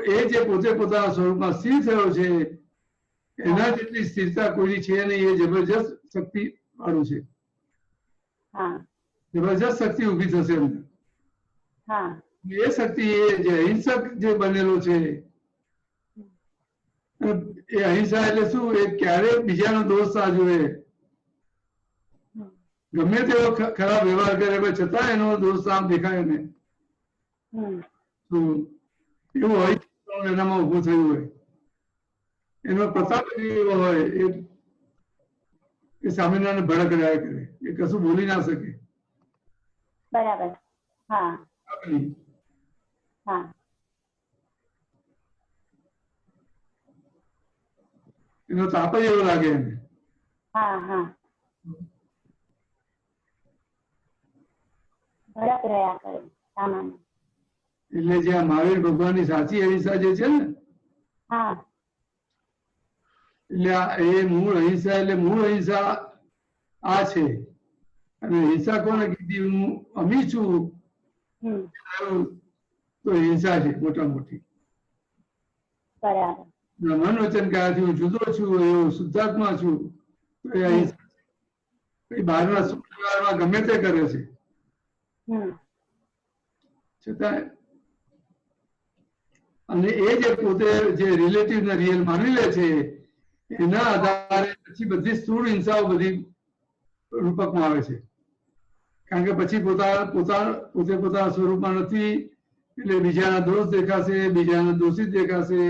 એ જે પોતે પોતાના સ્વરૂપમાં સ્થિર થયો છે એના જેટલી સ્થિરતા કોઈ છે નહીં. એ જબરજસ્ત શક્તિ વાળું છે. જબરજસ્ત શક્તિ ઉભી થશે અંદર. એ શક્તિ એ જે અહિંસક જે બનેલો છે એ અહિંસા એટલે શું? એ ક્યારેય બીજાનો દોષ ના જોવે. ગમે તેવો ખરાબ વ્યવહાર કરે છતાં એનો દોષ આમ દેખાય ને એવું હોય એનામાં ઉભું થયું હોય. એનો પ્રતાપ એવો હોય એ સામેના ભડક રહ્યા કરે. એ કશું બોલી ના શકે. બરાબર. એનો તાપ જ એવો લાગે એને. ભડક રહ્યા કરે સામાન્ય. એટલે જે આ મહાવીર ભગવાનની સાચી અહિંસા જે છે ને એટલે એ મૂળ અહિંસા એટલે મૂળ અહિંસા આ છે. અને હિંસા કોને કીધી? હું અમી છું તો હિંસા છે મોટા મોટી. મન વચન કાયાથી હું જુદો છું એવું શુદ્ધાત્મા છું તો એ અહિંસા છે. બહારના સુખ વ્યવહારમાં ગમે તે કરે છે છતાં અને એ જે પોતે જે રિલેટિવ ને રિયલ માની લે છે એના આધારે પછી બધી સ્થૂળ હિંસાઓ બધી રૂપકમાં આવે છે. કારણ કે પછી પોતે પોતાના સ્વરૂપમાં નથી એટલે બીજાના દોષ દેખાશે, બીજાના દોષિત દેખાશે,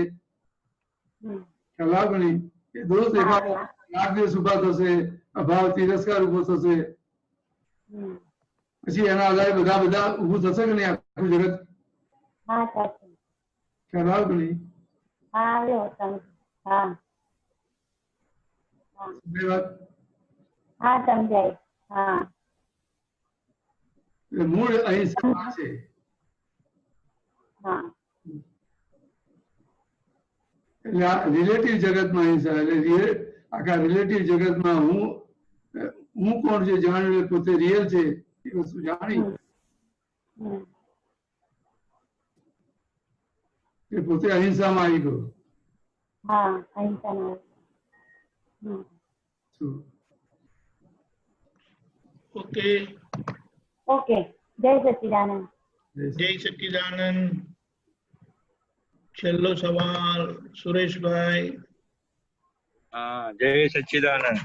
ખ્યાલ આવે કે નહીં? એ દોષ દેખાશે, રાગદ્વેષ ઉભા થશે, અભાવ તિરસ્કાર ઉભો થશે, પછી એના આધારે બધા ઉભું થશે કે નહીં આખું જગત? ખ્યાલ આવે કે નહીં? મૂળ અહિંસા છે. એટલે આ રિલેટિવ જગતમાં અહિંસા, એટલે આખા રિલેટિવ જગતમાં હું કોણ છે જાણ્યું, પોતે રિયલ છે એ વસ્તુ જાણી એ પોતે અહિંસામાં આવી ગયો. Okay, okay. જય સચ્ચિદાનંદ. જય સચ્ચિદાનંદ. છેલ્લો સવાલ સુરેશભાઈ. હા, જય સચ્ચિદાનંદ.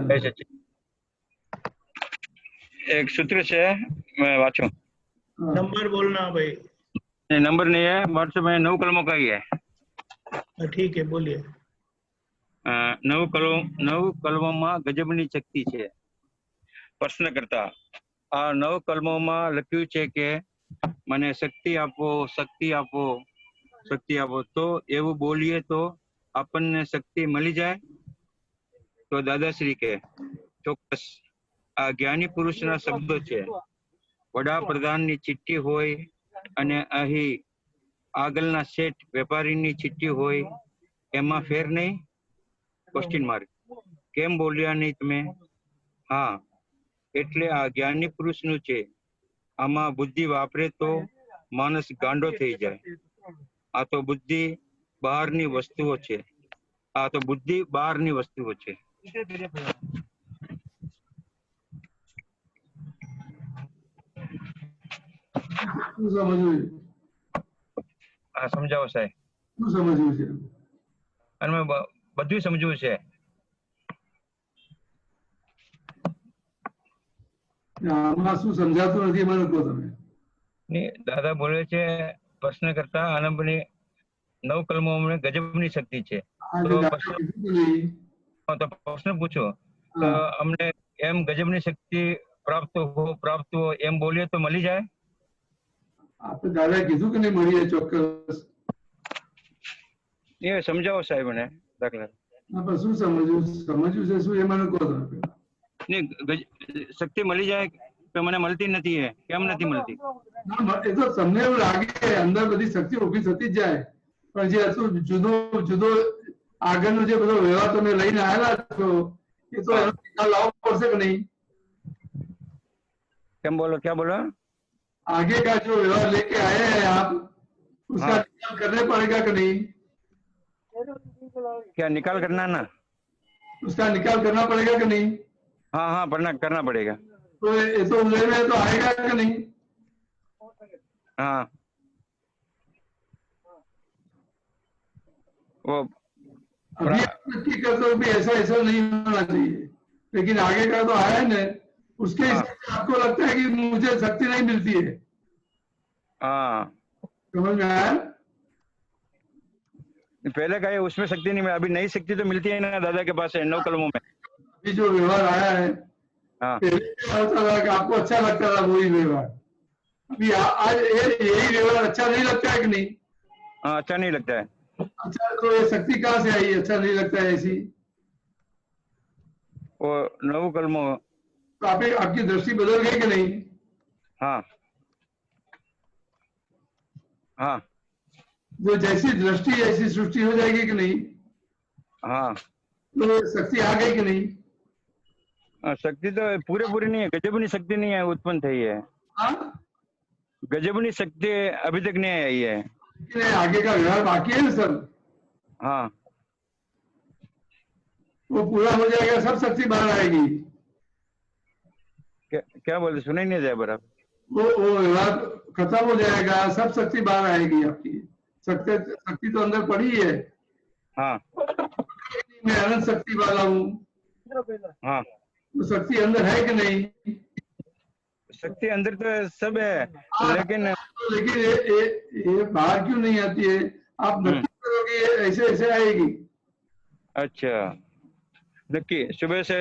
જય સચ્ચિદાનંદ. एक सूत्र से मैं वाचूं. नंबर बोलना भाई. नहीं, नंबर नहीं है, व्हाट्सएप में 9 कलमों का ही है. ठीक है, बोलिए. 9 કલમોમાં ગજબની શક્તિ છે. પ્રશ્ન કરતા આ 9 કલમોમાં લખ્યું છે કે મને શક્તિ આપો, શક્તિ આપો, શક્તિ આપો. તો એવું બોલીએ તો આપણને શક્તિ મળી જાય? તો દાદાશ્રી કે ચોક્કસ. આ જ્ઞાની પુરુષના શબ્દો છે. વડાપ્રધાનની ચિઠ્ઠી હોય અને અહીં આગળના શેઠ વેપારીની ચિઠ્ઠી હોય, એમાં ફેર નહીં? Question mark. કેમ બોલ્યા નહીં તમે? હા, એટલે આ જ્ઞાની પુરુષનું છે. આમાં બુદ્ધિ વાપરે તો માણસ ગાંડો થઈ જાય. આ તો બુદ્ધિ બહારની વસ્તુઓ છે. આ તો બુદ્ધિ બહારની વસ્તુઓ છે. હા, સમજાવો સાહેબ. શું સમજવું છે? અને બધું સમજવું છે. આમાં શું સમજાતું નથી મને કહો તમે. દાદા બોલે છે પ્રશ્ન કરતા આનંદની 9 કલમોમાં ગજબની શક્તિ છે. તો પ્રશ્ન પૂછો તો અમને એમ ગજબની શક્તિ પ્રાપ્ત હો એમ બોલીએ તો મળી જાય? આપણે દાદા કીધું કે નહીં મળીએ? ચોક્કસ. એ સમજાવો સાહેબ મને દાખલા. શું સમજવું છે શું એ મને કહો તમે. નહીં, શક્તિ મળી જાય તો મને મળતી નથી. કેમ નથી મળતી? એ તો તમને એવું લાગે અંદર બધી શક્તિ ઉભી થતી જ જાય, પણ જે જુદો આગળનો જે બધો વ્યવહાર તમે લઈને આવેલા છો એ તો એનો નિકાલ લાવવો પડશે કે નહીં? કેમ બોલો? ક્યાં બોલો? आगे का जो व्यवहार लेके आए हैं आप, उसका निकाल करने पड़ेगा कि नहीं? क्या निकाल करना ना? उसका निकाल करना पड़ेगा कि नहीं? हाँ हाँ, करना पड़ेगा. तो ये तो उंगली में तो आएगा कि नहीं? हाँ, वो अभी नक्की कर तो भी ऐसा नहीं होना चाहिए, लेकिन आगे का तो आया है ना, उसके हिसाब से आपको लगता है कि मुझे शक्ति नहीं मिलती है. हाँ, समझ में आया? पहले का है उसमें शक्ति नहीं मिली, अभी नई शक्ति तो मिलती है ना दादा के पास है 9 कलमों में. अभी जो व्यवहार आया है, पहले क्या होता था कि आपको अच्छा लगता था वही व्यवहार, अभी आज यही व्यवहार अच्छा नहीं लगता है कि नहीं? हाँ, अच्छा नहीं लगता है. अच्छा, तो ये शक्ति कहाँ से आई? अच्छा नहीं लगता है ऐसी? वो 9 कलमों. तो आपकी दृष्टि बदल गई कि नहीं? हाँ हाँ, जो जैसी दृष्टि ऐसी सृष्टि हो जाएगी कि नहीं? हाँ, तो शक्ति आ गई कि नहीं? शक्ति तो पूरी नहीं है, गजबनी शक्ति नहीं है उत्पन्न थी है. गजबनी शक्ति अभी तक नहीं आई है. आगे का व्यवहार बाकी है ना सब. हाँ, वो पूरा हो जाएगा, सब शक्ति बाहर आएगी. क्या बोलते? सुना ही नहीं जाए बराबर. वो व्यवहार खत्म हो जाएगा, सब शक्ति बाहर आएगी आपकी. शक्ति तो अंदर पड़ी है. हाँ, मैं अनंत शक्ति वाला हूँ. हाँ, तो शक्ति अंदर है कि नहीं? शक्ति अंदर तो सब है, लेकिन ये बाहर क्यों नहीं आती है? आप नक्की करोगे ऐसे ऐसे आएगी। अच्छा, नक्की सुबह से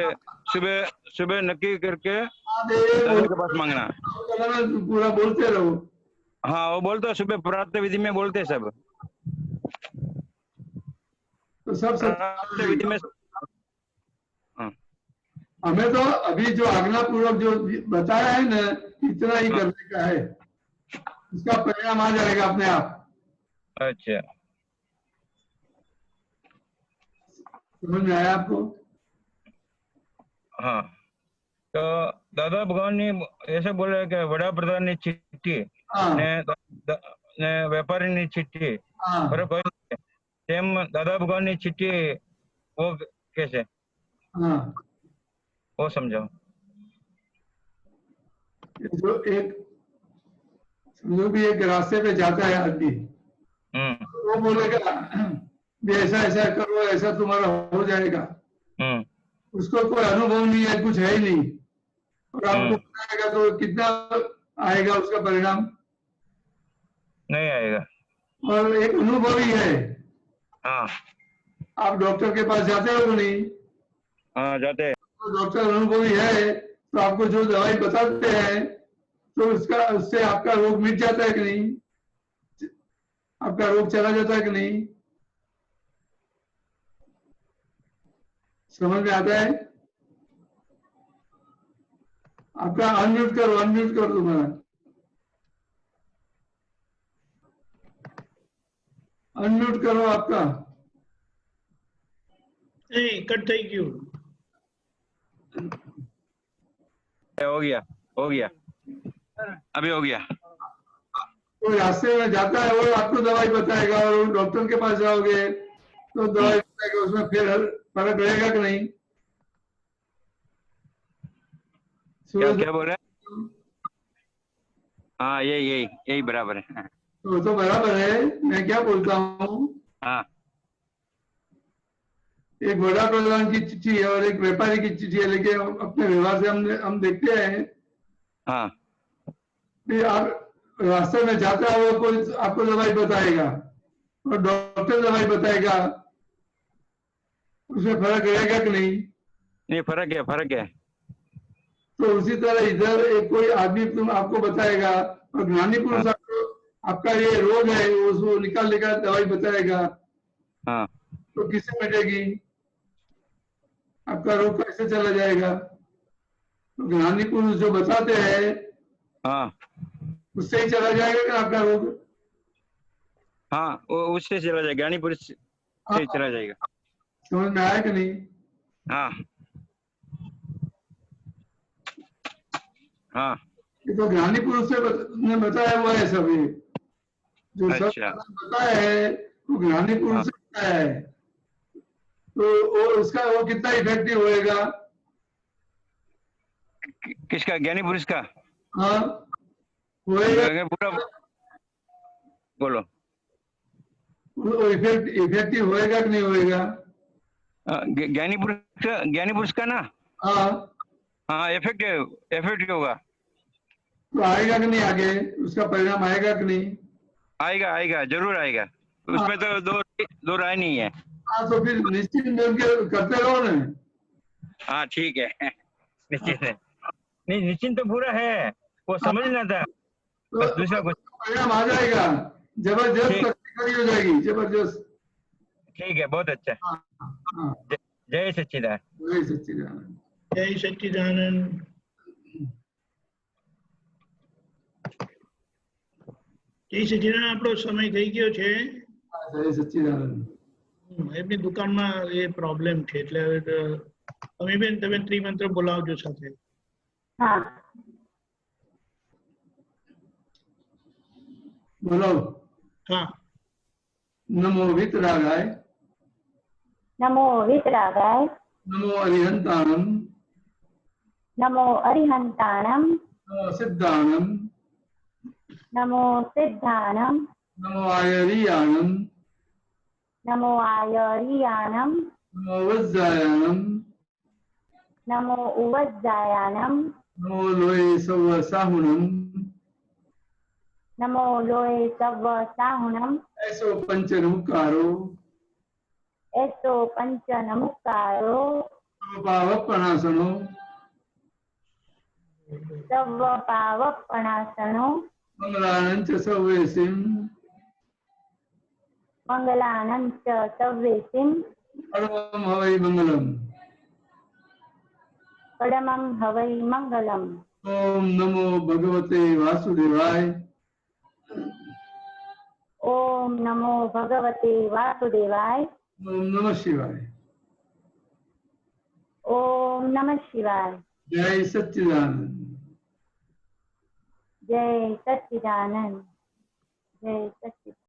सुबह नक्की करके दादा के पास मांगना। पूरा बोलते रहो। हाँ, वो बोलते हैं, सुबह प्रातः विधि में बोलते हैं सब। तो सब प्रातः विधि में हमें तो अभी जो आज्ञा पूर्वक जो बताया है ना, इतना ही करने का है, इसका परिणाम आ जाएगा अपने आप। अच्छा, समझ में आया आपको? हाँ, तो दादा भगवान ने ऐसे बोला कि वड़ा प्रधान ने चिट्ठी ने व्यापारी ने चिट्ठी, पर कोई सेम दादा भगवान ने चिट्ठी, वो कैसे? वो समझाओ। जो एक समझो भी एक रास्ते पे जाता है आदमी, वो बोलेगा भी ऐसा ऐसा करो, ऐसा तुम्हारा हो जाएगा। उसको कोई अनुभव नहीं है, कुछ है ही नहीं, और आपको बताएगा तो कितना आएगा उसका परिणाम? नहीं आएगा। और एक अनुभवी है। हाँ, आप डॉक्टर के पास जाते हो तो नहीं? हाँ, जाते हैं। तो डॉक्टर अनुभवी है तो आपको जो दवाई बताते हैं तो उससे आपका रोग मिट जाता है कि नहीं? आपका रोग चला जाता है कि नहीं? समझ में आता है? आपका अनम्यूट करो तुम्हारा, अनम्यूट करो आपका। नहीं, कट થઈ ગયું। हो गया, अभी हो गया। तो रास्ते में जाता है, वो आपको दवाई बताएगा, और डॉक्टर के पास जाओगे तो दवाई बताएगा, उसमें फिर फर्क रहेगा कि नहीं? क्या बोल रहे हैं? हाँ, यही बराबर है। तो बराबर है। मैं क्या बोलता हूँ, हाँ, एक बड़ा प्रधान की चिट्ठी है और एक व्यापारी की चिट्ठी है, लेकिन अपने व्यवहार से हम देखते हैं हाँ, कि आप रास्ते में जाता है, वो कोई आपको दवाई बताएगा और डॉक्टर दवाई बताएगा, उसमें फर्क रहेगा कि नहीं? नहीं, फर्क है। तो उसी तरह इधर एक कोई आदमी तुम आपको बताएगा और ज्ञानी पुरुष आपका ये रोग है उसको निकाल लेकर दवाई बताएगा। हाँ, तो किससे मिटेगी? आपका रोग कैसे चला जाएगा? तो ज्ञानी पुरुष जो बताते हैं, हाँ, उससे ही चला जाएगा कि आपका रोग? हाँ, उससे चला जाएगा, ज्ञानी पुरुष से चला जाएगा। समझ में आया कि नहीं? हाँ, हाँ, ये तो ज्ञानी पुरुष ने बताया हुआ है सभी, जो सब बताया है वो ज्ञानी पुरुष से बताया है। तो वो कितना इफेक्टिव होएगा? किसका? ज्ञानी पुरुष का? हाँ, होएगा। पूरा बोलो। वो इफेक्टिव होएगा कि नहीं होएगा? ज्ञानी पुरुष का ना? हाँ, इफेक्टिव होगा। तो आएगा कि नहीं आगे? उसका परिणाम आएगा कि नहीं? आएगा, जरूर आएगा। उसमें तो दो राय नहीं है। हाँ, तो फिर निश्चित मिलकर करते रहो ना। हाँ, ठीक है, निश्चित है। नहीं, निश्चित तो पूरा है, वो समझना था। तो दूसरा कुछ परिणाम आ जाएगा, जबरदस्त खड़ी हो जाएगी, जबरदस्त। ठीक है, बहुत अच्छा। जय सच्चिदानंद। जय सच्चिदानंद। जय सच्चिदानंद। જય સચ્ચિદાનંદ, આપણો સમય થઈ ગયો છે। જય સચ્ચિદાનંદ। એમની દુકાનમાં એ પ્રોબ્લેમ છે, એટલે હવે અમીબેન તમે ત્રિમંત્ર બોલાવજો સાથે। હા, બોલો। હા। નમો વિતરાગાય, નમો વિતરાગાય, નમો અરિહંતાણમ, નમો અરિહંતાણમ, નમો સિદ્ધાણમ, નમો સિદ્ધાનમ, નમો આયરિયાણમ, નમો આયરિયાનમ, નમો વજ્જાયાણમ, નમો ઉવજ્જાયાનમ, નમો લોય સવ સાહુણમ નમો લોય સવ સાહુણમ એસો પંચ નમકારો એસો પંચ નમસ્કારો પાવપણાસનો સવ પાવપણાસનો મંગલાનંચ સવેસિમ મંગલાનંચ સવ્યેસિમ પરમં હવૈ મંગલમ પરમં હવૈ મંગલમ ઓમ નમો ભગવતે વાસુદેવાય ઓમ નમો ભગવતે વાસુદેવાય ઓમ નમઃ શિવાય ઓમ નમઃ શિવાય જય સચ્ચિદાનંદ જય સચ્ચિદાનંદ જય સચ્ચિદાનંદ